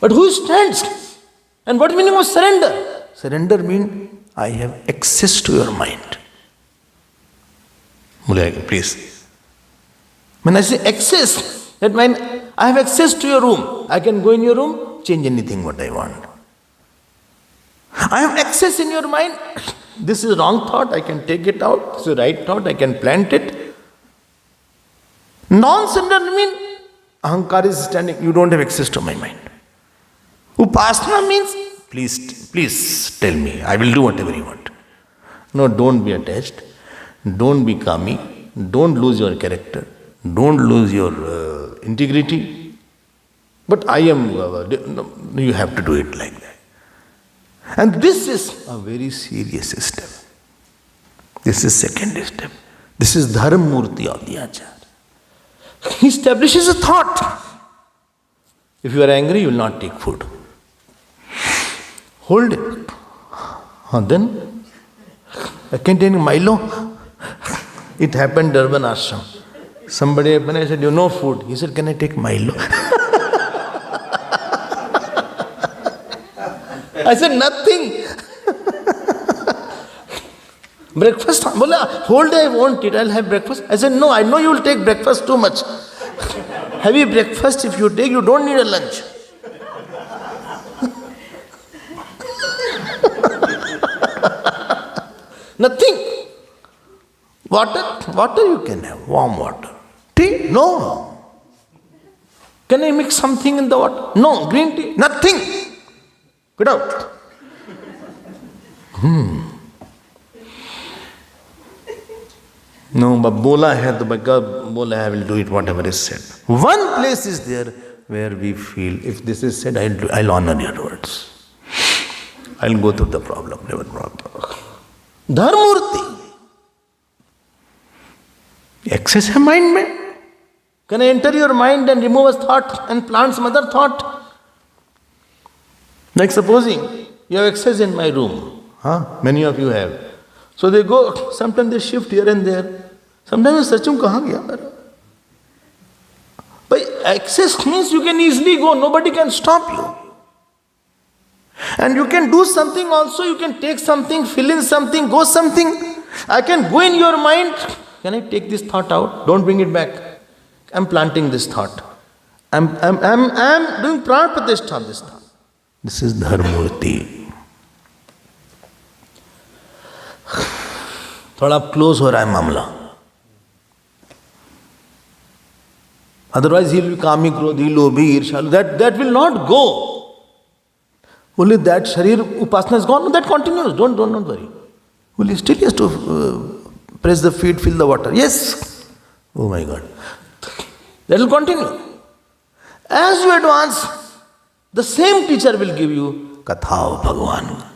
S3: But who stands? And what meaning of surrender? Surrender means I have access to your mind. Please. When I say access, that means I have access to your room. I can go in your room, change anything what I want. I have access in your mind. This is wrong thought, I can take it out. This is right thought, I can plant it. Non-surrender means ahankar is standing, you don't have access to my mind. Upasana means, please tell me, I will do whatever you want. No, don't be attached. Don't be kami. Don't lose your character. Don't lose your integrity. But I am, you have to do it like that. And this is a very serious step. This is second step. This is Dharmamurti of the Acharya. He establishes a thought. If you are angry, you will not take food. Hold it. And then, I can take Milo. It happened Durban Ashram. Somebody, when I said, no food. He said, can I take Milo? I said, nothing. Breakfast? Bola, whole day I won't eat. I'll have breakfast. I said, no, I know you will take breakfast too much. Heavy breakfast, if you take, you don't need a lunch. Nothing. Water you can have, warm water. Tea? No. Can I mix something in the water? No. Green tea? Nothing. Get out. No, but bola hai to bola hai, I will do it whatever is said. One place is there where we feel, if this is said, I'll honor your words. I'll go through the problem, never problem. Dharmurti. Access hai mind mein. Can I enter your mind and remove a thought and plant some other thought? Like supposing you have access in my room. Many of you have. So they go, sometimes they shift here and there. Sometimes searching kahan gaya. By access means you can easily go, nobody can stop you. And you can do something also, you can take something, fill in something, go something. I can go in your mind. Can I take this thought out? Don't bring it back. I'm planting this thought. I'm doing pran pratishtha of this thought. This is Dharmurti. थोड़ा close हो रहा है मामला. Otherwise he will be kami, krodhi, lobhi, irshalu. That will not go. Only that sharir upasana is gone. That continues. Don't worry. Only still he has to press the feet, fill the water. Yes. Oh my God. That will continue. As you advance, the same teacher will give you Katha of Bhagavan.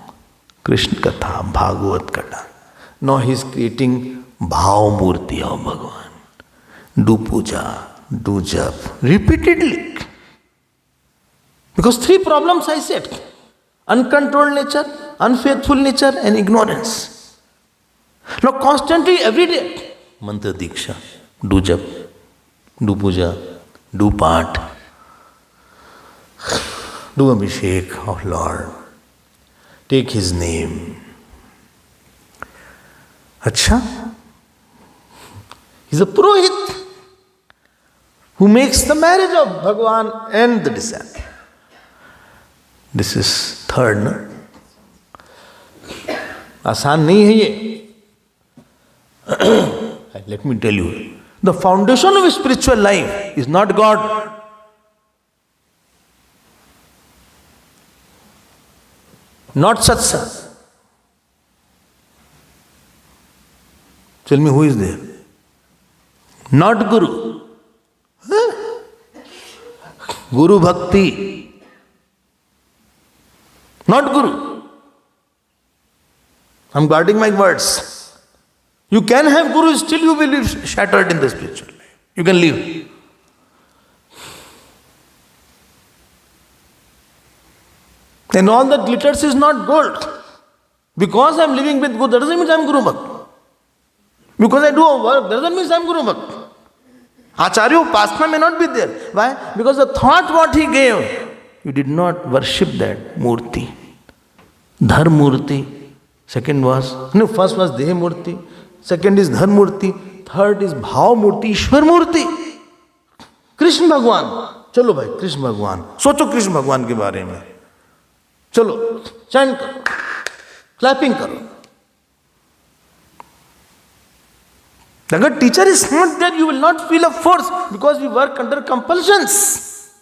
S3: Krishna Katha, Bhagavat Katha. Now he is creating Bhav Murti of Bhagavan. Do puja, do jap, repeatedly. Because three problems I said. Uncontrolled nature, unfaithful nature and ignorance. Now constantly, every day, mantra diksha, do jap, do puja, do part, do abhishek of Lord, take his name. Acha, he's a Purohit who makes the marriage of Bhagavan and the disciple. This is third, no? Asan nahi hai ye. Let me tell you, the foundation of spiritual life is not God. Not satsang. Tell me who is there? Not Guru. Guru Bhakti. Not Guru. I'm guarding my words. You can have guru, still you will be shattered in the spiritual life. You can leave. And all that glitters is not gold. Because I am living with guru, that doesn't mean I am Guru Bhakt. Because I do a work, that doesn't mean I am Guru Bhakt. Acharya Upasana may not be there. Why? Because the thought what he gave, you did not worship that Murti. Dhar Murti. Second was, first was Deha Murti. Second is Dhar Murti. Third is Bhav Murti, Ishwar Murti. Krishna Bhagwan. Chalo bhai, Krishna Bhagwan. Socho Krishna Bhagwan ke baare mein. Chalo, chant karo. Clapping karo. Agar teacher is not there, you will not feel a force because we work under compulsions.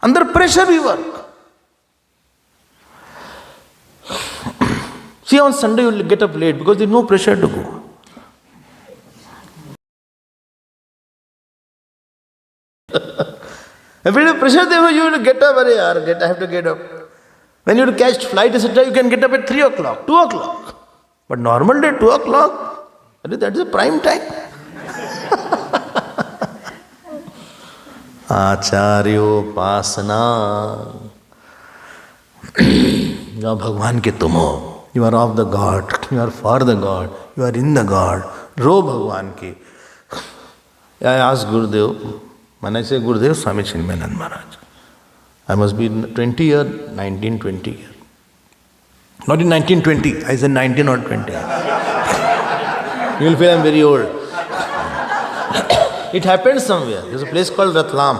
S3: Under pressure we work. See, on Sunday you will get up late because there is no pressure to go. If it is pressure, then you will get up, I have to get up. When you catch flight, etc., you can get up at 3 o'clock, 2 o'clock. But normal day, 2 o'clock, that is a prime time. Accharyopasana. You are Bhagwan ke tum ho. You are of the God. You are for the God. You are in the God. Ro Bhagwan ki. I asked Gurudev, when I say Gurudev, Swami Chinmayananda Maharaj. I must be 20 years, 19, 20 years. Not in 1920, I said 19 or 20. You will feel I am very old. It happened somewhere. There is a place called Ratlam.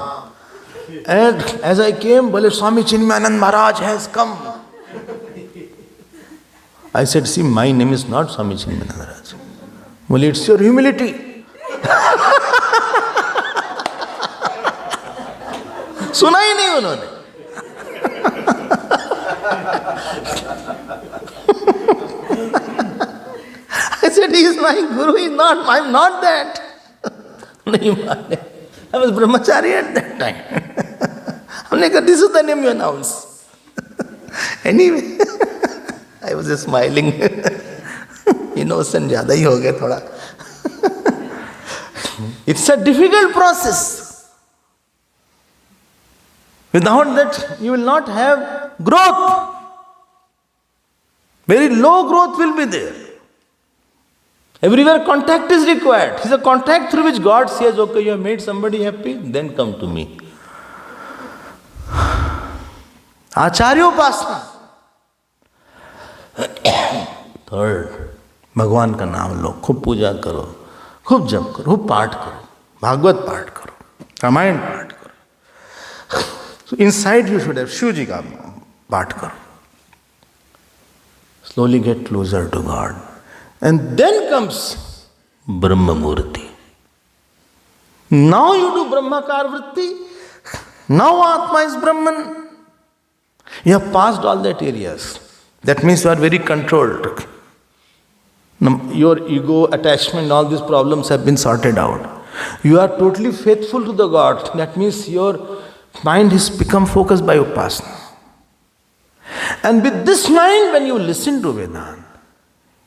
S3: And as I came, Bole Swami Chinmayananda Maharaj has come. I said, see, my name is not Swami Chinmayananda Maharaj. Bole, it's your humility. सुना ही नहीं उन्होंने. I said, he is my guru, he is not, I am not that. नहीं माने. I was brahmachari at that time. हमने कहा, this is the name you announce. Anyway, I was just smiling. Innocent ज़्यादा ही हो गया थोड़ा. It's a difficult process. Without that, you will not have growth. Very low growth will be there. Everywhere contact is required. It is a contact through which God says, okay, you have made somebody happy, then come to me. Accharyopasana. Third, Bhagwan ka naam lo, khub puja karo, khub jap karo, khub paठ karo, Bhagavad paठ karo, Ramayana paठ karo. So inside you should have Shivji ka paठ karo. Slowly get closer to God. And then comes Brahma Murti. Now you do Brahmakar Vritti. Now Atma is Brahman. You have passed all that areas. That means you are very controlled. Your ego, attachment, all these problems have been sorted out. You are totally faithful to the God. That means your mind has become focused by Upasana. And with this mind, when you listen to Vedanta,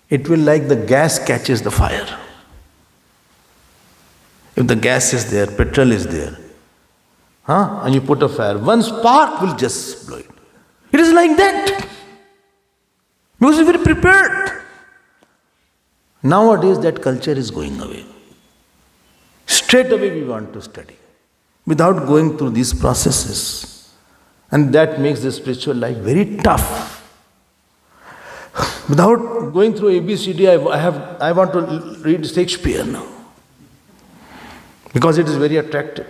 S3: it will like the gas catches the fire. If the gas is there, petrol is there, and you put a fire, one spark will just blow it. It is like that. Because you are prepared. Nowadays that culture is going away. Straight away we want to study, without going through these processes. And that makes the spiritual life very tough. Without going through ABCD, I want to read Shakespeare now. Because it is very attractive.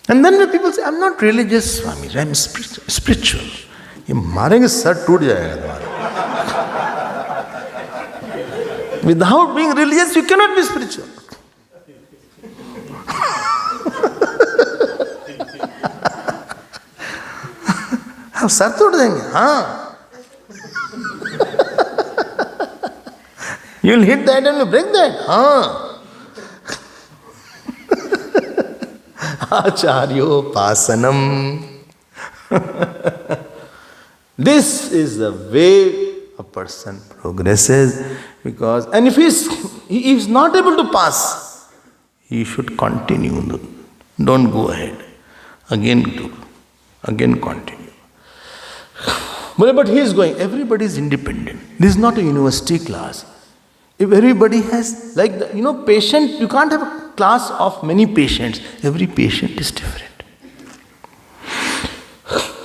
S3: And then when people say, I'm not religious, Swami, I'm spiritual. ये मारेंगे sir टूट जाएगा तुम्हारा. Without being religious, you cannot be spiritual. हम sir तोड़ देंगे. You will hit that and you break that. Acharyopasanam. This is the way a person progresses because, and if he is not able to pass, he should continue. Don't go ahead. Again do. Again continue. But he is going. Everybody is independent. This is not a university class. If everybody has, like, patient, you can't have a class of many patients. Every patient is different.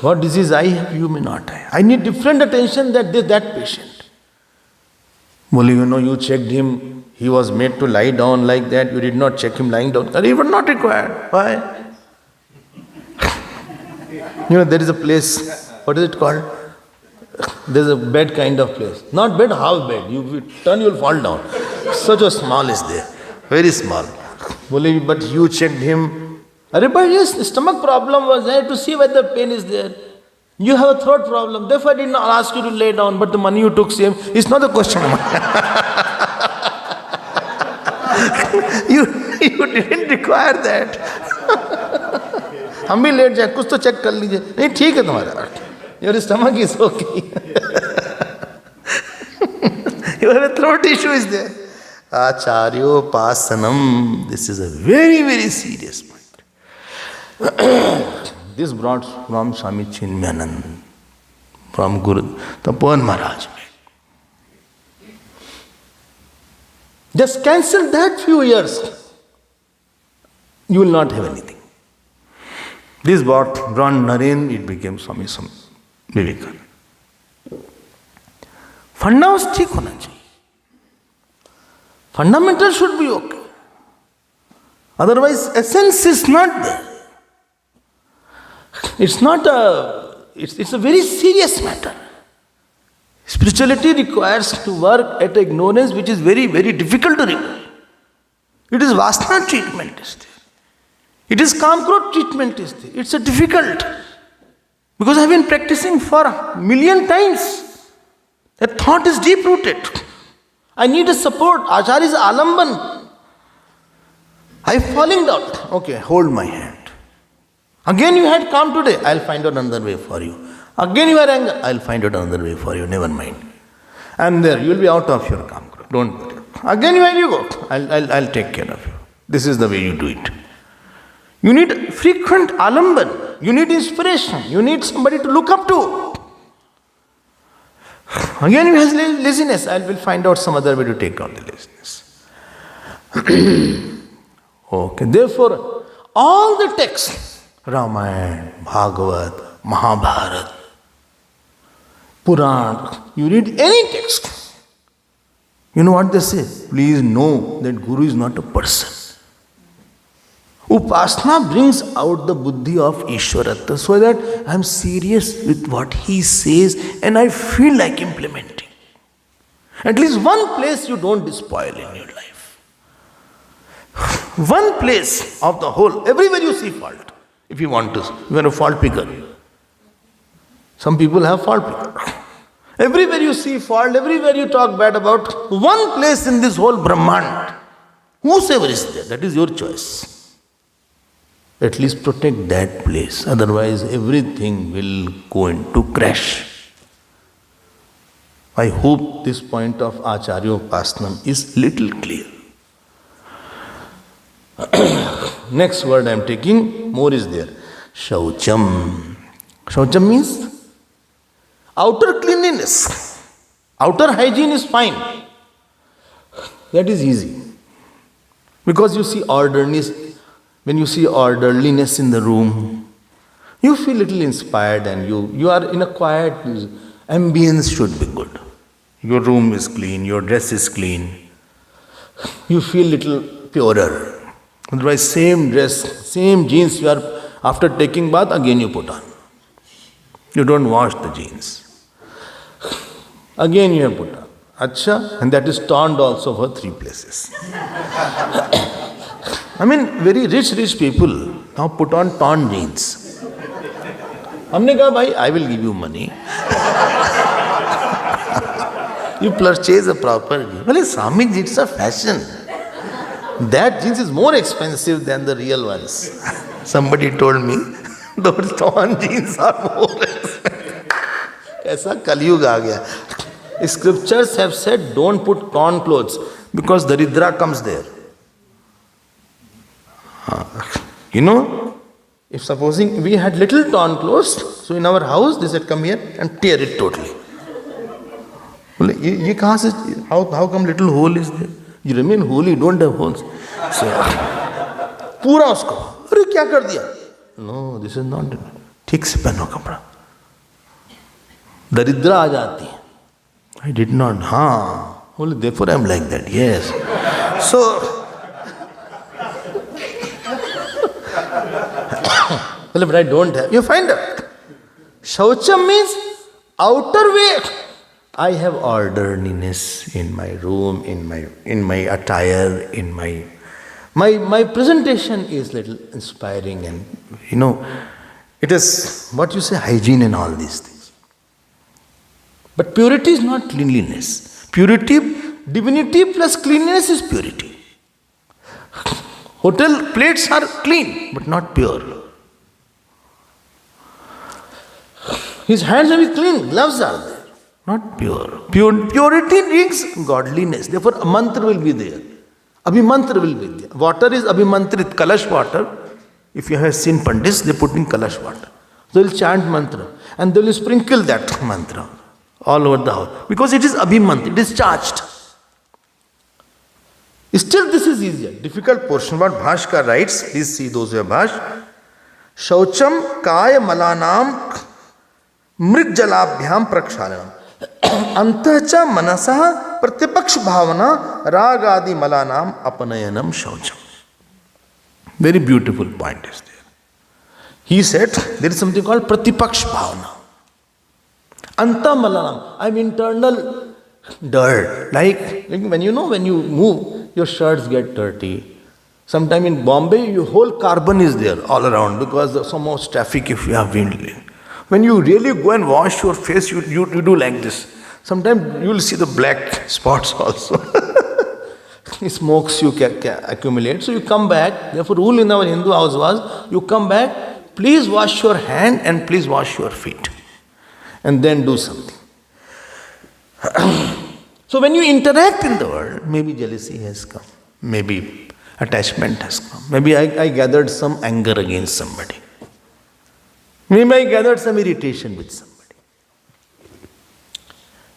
S3: What disease I have, you may not have. I need different attention than that patient. Well, you checked him, he was made to lie down like that, you did not check him lying down. That even not required. Why? There is a place, what is it called? There's a bed kind of place. Not bed, half bed. You turn, you'll fall down. Such a small is there. Very small. But you checked him. But his stomach problem was there to see whether pain is there. You have a throat problem. Therefore, I did not ask you to lay down, but the money you took, same. It's not a question of money. You didn't require that. हम भी late जाए कुछ तो check कर लीजिए नहीं ठीक है तुम्हारा your stomach is okay. Your throat issue is there. Acharyopasanam. This is a very, very serious point. This brought from Swami Chinmayanand, from Guru Tapovan Maharaj. Just cancel that few years. You will not have anything. This brought Naren, it became Swami Vivekananda. Fundamentals ठीक होना चाहिए. Fundamental should be okay. Otherwise, essence is not there. It's a very serious matter. Spirituality requires to work at ignorance which is very, very difficult to remove. It is Vasana treatment is there. It is Kamkrot treatment is there. It's a difficult. Because I have been practicing for a million times. That thought is deep rooted. I need a support. Acharya is alamban. I am falling down. Okay, hold my hand. Again you had come today. I'll find out another way for you. Again you are angry. I'll find out another way for you. Never mind. And there you will be out of your Kamkrot. Don't worry. Again you go. I'll take care of you. This is the way you do it. You need frequent alamban. You need inspiration. You need somebody to look up to. Again you have laziness. I will find out some other way to take out the laziness. Okay. Therefore, all the texts, Ramayana, Bhagavad, Mahabharata, Puran, you read any text. You know what they say? Please know that Guru is not a person. Upasana brings out the buddhi of Ishwaratta so that I am serious with what he says and I feel like implementing. At least one place you don't spoil in your life. One place of the whole, everywhere you see fault. If you want to, you are a fault picker. Some people have fault picker. Everywhere you see fault, everywhere you talk bad about, one place in this whole Brahmand, whosoever is there, that is your choice. At least protect that place, otherwise everything will go into crash. I hope this point of Acharyopasanam is little clear. Next word I am taking, more is there. Shaucham. Shaucham means outer cleanliness. Outer hygiene is fine. That is easy. Because you see orderliness. When you see orderliness in the room, you feel little inspired and you are in a quiet ambience should be good. Your room is clean, your dress is clean. You feel little purer. Otherwise, same dress, same jeans you are, after taking bath, again you put on. You don't wash the jeans. Again you have put on. Acha, and that is torn also for 3 places. I mean, very rich people now put on torn jeans. हमने कहा भाई, I will give you money. You purchase a proper jeans. Well, Swami, it's a fashion. That jeans is more expensive than the real ones. Somebody told me, those torn jeans are more expensive. ऐसा कलयुग आ गया. Scriptures have said don't put torn clothes because Daridra comes there. You know, if supposing we had little torn clothes, so in our house they said come here and tear it totally. ये कहाँ से, how come little hole is there? You remain holy, don't have holes. So, पूरा उसको, अरे क्या कर दिया? No, this is not. ठीक से पहनो कपड़ा. दरिद्रा आ जाती है. I did not. हाँ, only therefore I am like that. Yes. So, but I don't have. You find out. Shaucham means outer way. I have orderliness in my room, in my attire, in my presentation is little inspiring, and you know, it is what you say, hygiene and all these things. But purity is not cleanliness. Purity, divinity plus cleanliness is purity. Hotel plates are clean, but not pure. His hands may be clean, gloves are there, not pure. Purity brings godliness. Therefore, a mantra will be there. Abhimantra will be there. Water is abhimantrit, kalash water. If you have seen pandits, they put in kalash water. They will chant mantra and they will sprinkle that mantra all over the house. Because it is abhimantra, it is charged. Still this is easier. Difficult portion. What Bhashkar writes, please see those who have Bhash. Shaucham kaya malanam mrig jalabhyam prakshalanam. Antacha manasa pratipaksh bhavana ragadi malanam apanayanam shaucham. Very beautiful point is there. He said there is something called pratipaksh bhavana. Anta malanam, I am internal dirt. Like when you move, your shirts get dirty. Sometime in Bombay, your whole carbon is there all around because of so much traffic if you have wind. When you really go and wash your face, you do like this. Sometimes you will see the black spots also. Smokes you accumulate. So you come back. Therefore, rule in our Hindu house was, you come back, please wash your hand and please wash your feet. And then do something. So when you interact in the world, maybe jealousy has come. Maybe attachment has come. Maybe I gathered some anger against somebody. Maybe I gathered some irritation with somebody.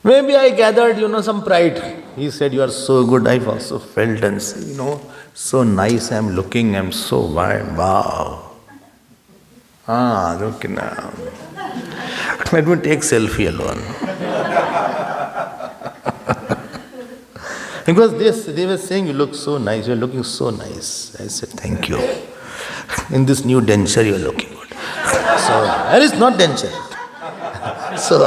S3: Maybe I gathered, some pride. He said, you are so good. I've also felt and, so nice I'm looking. I'm so wow. Look now. Let me take selfie alone. Because they were saying, you look so nice. You're looking so nice. I said, thank you. In this new denture, you're looking good. So, there is not denture. So,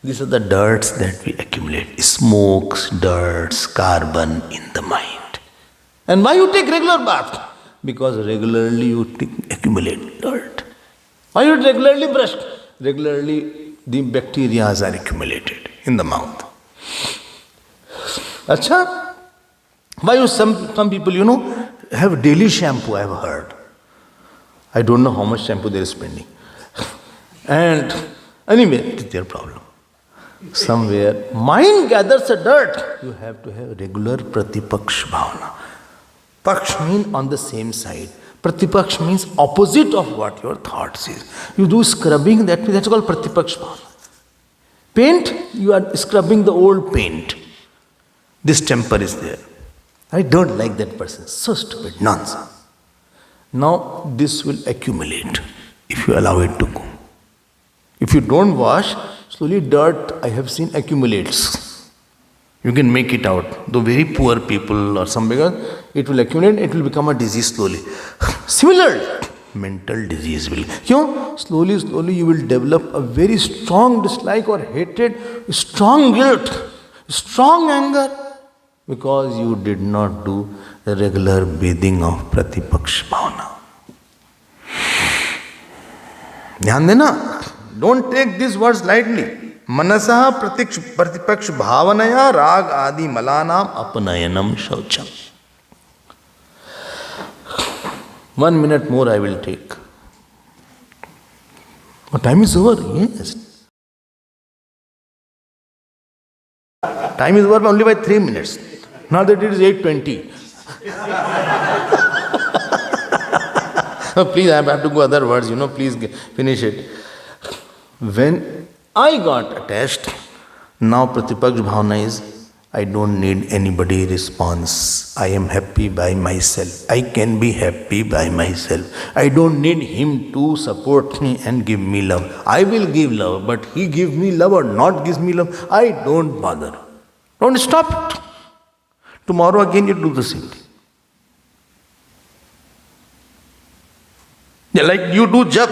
S3: these are the dirts that we accumulate. Smokes, dirts, carbon in the mind. And why you take regular bath? Because regularly you accumulate dirt. Why you regularly brush? Regularly the bacteria are accumulated in the mouth. Acha? Why some people, have daily shampoo, I have heard. I don't know how much shampoo they are spending. And anyway, it is their problem. Somewhere, mind gathers a dirt. You have to have regular pratipaksh bhavana. Paksh means on the same side. Pratipaksh means opposite of what your thoughts is. You do scrubbing, that's called pratipaksh bhavana. Paint, you are scrubbing the old paint. This temper is there. I don't like that person. So stupid, nonsense. Now this will accumulate if you allow it to go. If you don't wash, slowly dirt I have seen accumulates. You can make it out. Though very poor people or some because it will accumulate, it will become a disease slowly. Similarly, mental disease will. Slowly you will develop a very strong dislike or hatred, strong guilt, strong anger. Because you did not do the regular bathing of Pratipaksh Bhavana. Dhyan dena. Don't take these words lightly. Manasaha Pratipaksh Bhavanaya Rag Adi Malanam Apanayanam Shaucham. 1 minute more I will take. But time is over. Yes. Time is over only by 3 minutes. Now that it is 8:20. Please, I have to go other words, please finish it. When I got attached, now Pratipaksha bhavana is, I don't need anybody response. I am happy by myself. I can be happy by myself. I don't need him to support me and give me love. I will give love, but he gives me love or not gives me love, I don't bother. Don't stop it. Tomorrow again you do the same thing. Yeah, like you do jap.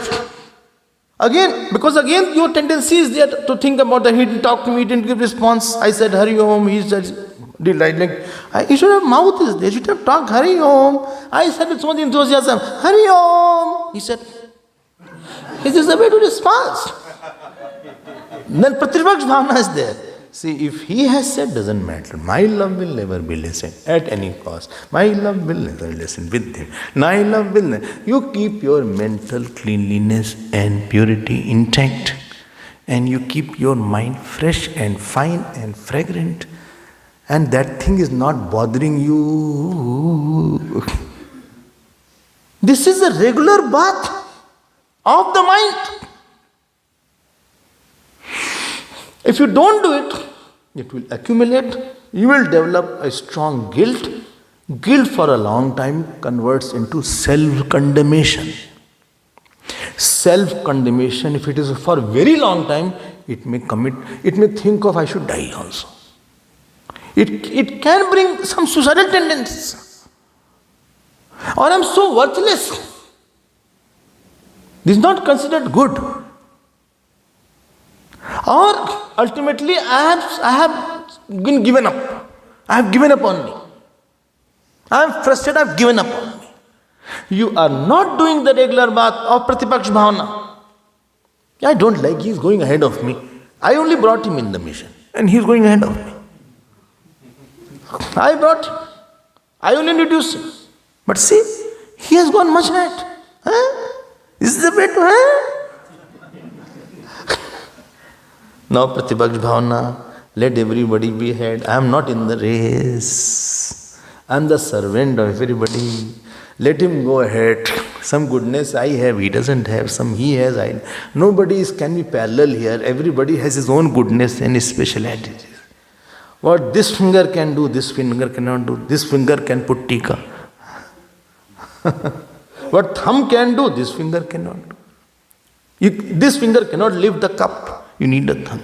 S3: Again, because again your tendency is there to think about that he didn't talk to me, he didn't give response. I said Hari Om, he said, you should have mouth is there, you should have talked Hari Om. I said with so much enthusiasm, Hari Om. He said, is this the way to respond? Then Pratipaksha bhavana is there. See, if he has said, doesn't matter. My love will never be listened at any cost. My love will never listen with him. My love will never. You keep your mental cleanliness and purity intact, and you keep your mind fresh and fine and fragrant, and that thing is not bothering you. This is a regular bath of the mind. If you don't do it, it will accumulate. You will develop a strong guilt. Guilt for a long time converts into self-condemnation. Self-condemnation, if it is for a very long time, it may think of I should die also. It can bring some suicidal tendencies. Or I am so worthless. This is not considered good. Or ultimately I have been given up. I have given up on me. I am frustrated, I have given up on me. You are not doing the regular bath of Pratipaksha bhavana. I don't like, he is going ahead of me. I only brought him in the mission and he is going ahead of me. I brought him. I only introduced him. But see, he has gone much ahead. Is this the way to Now Pratipaksha bhavana, let everybody be ahead. I am not in the race. I am the servant of everybody. Let him go ahead. Some goodness I have, he doesn't have. Some he has, I. Nobody can be parallel here. Everybody has his own goodness and his specialities. What this finger can do, this finger cannot do. This finger can put tika. What thumb can do, this finger cannot do. This finger cannot lift the cup. You need a thumb.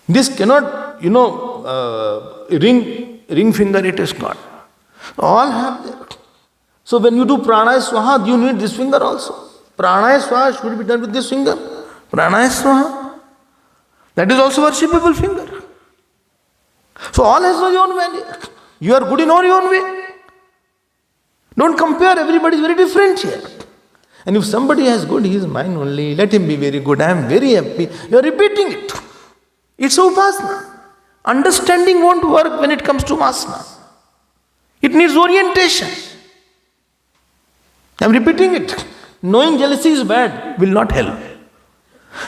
S3: This cannot, ring finger it is got. All have that. So when you do pranaya swaha, you need this finger also. Pranaya swaha should be done with this finger. Pranaya swaha. That is also worshipable finger. So all has their own value. You are good in all your own way. Don't compare, everybody is very different here. And if somebody has good, he is mine only, let him be very good, I am very happy. You are repeating it. It's upasana. Understanding won't work when it comes to vasana. It needs orientation. I am repeating it. Knowing jealousy is bad will not help.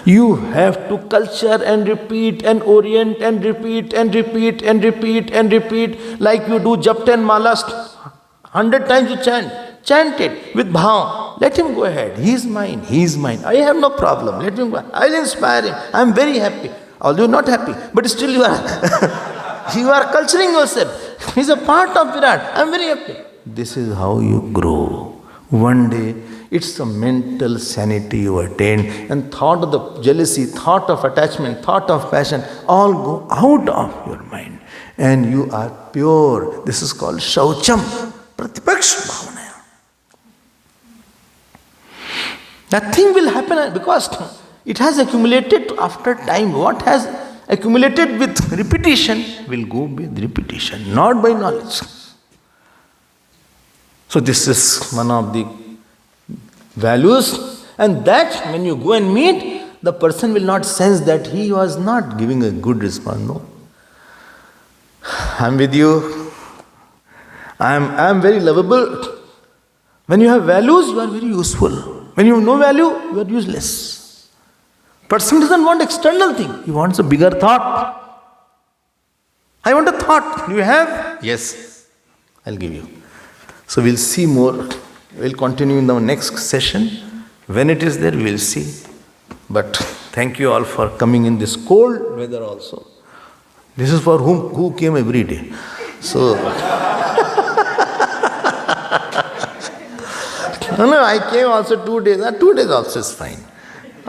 S3: You have to culture and repeat and orient and repeat and repeat and repeat and repeat. Like you do jap 10 malas, 100 times you chant. Chant it with bhav. Let him go ahead. He is mine. He is mine. I have no problem. Let him go. I will inspire him. I am very happy. Although not happy, but still you are you are culturing yourself. He is a part of Virat. I am very happy. This is how you grow. One day, it's a mental sanity you attain, and thought of the jealousy, thought of attachment, thought of passion, all go out of your mind. And you are pure. This is called shaucham, Pratipaksha bhavana. Nothing will happen because it has accumulated after time. What has accumulated with repetition will go with repetition, not by knowledge. So this is one of the values, and that when you go and meet, the person will not sense that he was not giving a good response. No. I am with you. I am very lovable. When you have values, you are very useful. When you have no value, you are useless. Person doesn't want external thing. He wants a bigger thought. I want a thought. Do you have? Yes. I'll give you. So we'll see more. We'll continue in the next session. When it is there, we'll see. But thank you all for coming in this cold weather also. This is for who came every day. So, no, I came also 2 days. 2 days also is fine.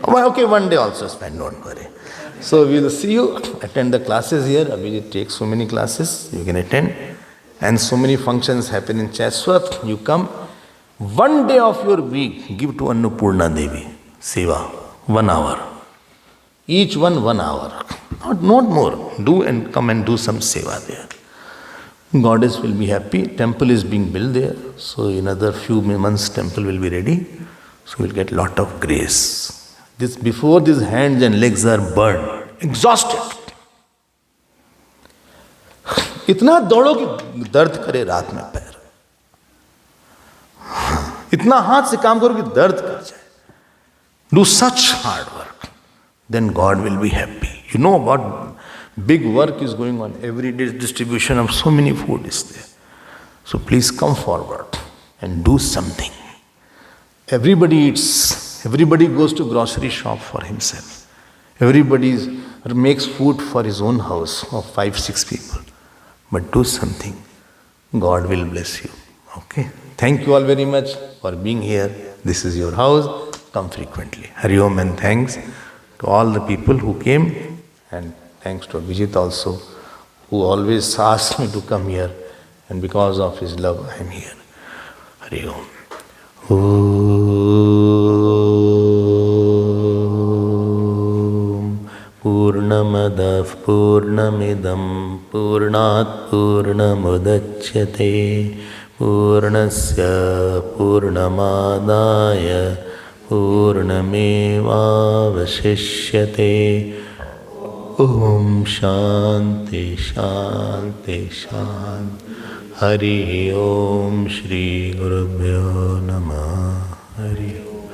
S3: Okay, 1 day also is fine, don't worry. So we will see you, attend the classes here. Abhijit takes so many classes, you can attend. And so many functions happen in Chatsworth. You come. 1 day of your week, give to Annapurna Devi, Seva, 1 hour. Each one 1 hour. Not more. Do and come and do some Seva there. Goddess will be happy. Temple is being built there. So in another few months, temple will be ready. So we'll get lot of grace. Before these hands and legs are burned, exhausted. इतना दौड़ो कि दर्द करे रात में पैर. इतना हाथ से काम करो कि दर्द कर जाए. Do such hard work. Then God will be happy. You know what big work is going on. Every day distribution of so many food is there. So please come forward and do something. Everybody eats. Everybody goes to grocery shop for himself. Everybody makes food for his own house of 5-6 people. But do something. God will bless you. Okay. Thank you all very much for being here. This is your house. Come frequently. Hari Om and thanks to all the people who came. And thanks to Abhijit also, who always asks me to come here. And because of his love, I am here. Hari Om. Purnamadav Purnamidam Purnat Purnamudachyate Purnasya Purnamadaya Purnamevavashishyate. Om Shanti Shanti Shanti. Hari Om Shri Gurubhyo Namah. Hari Om.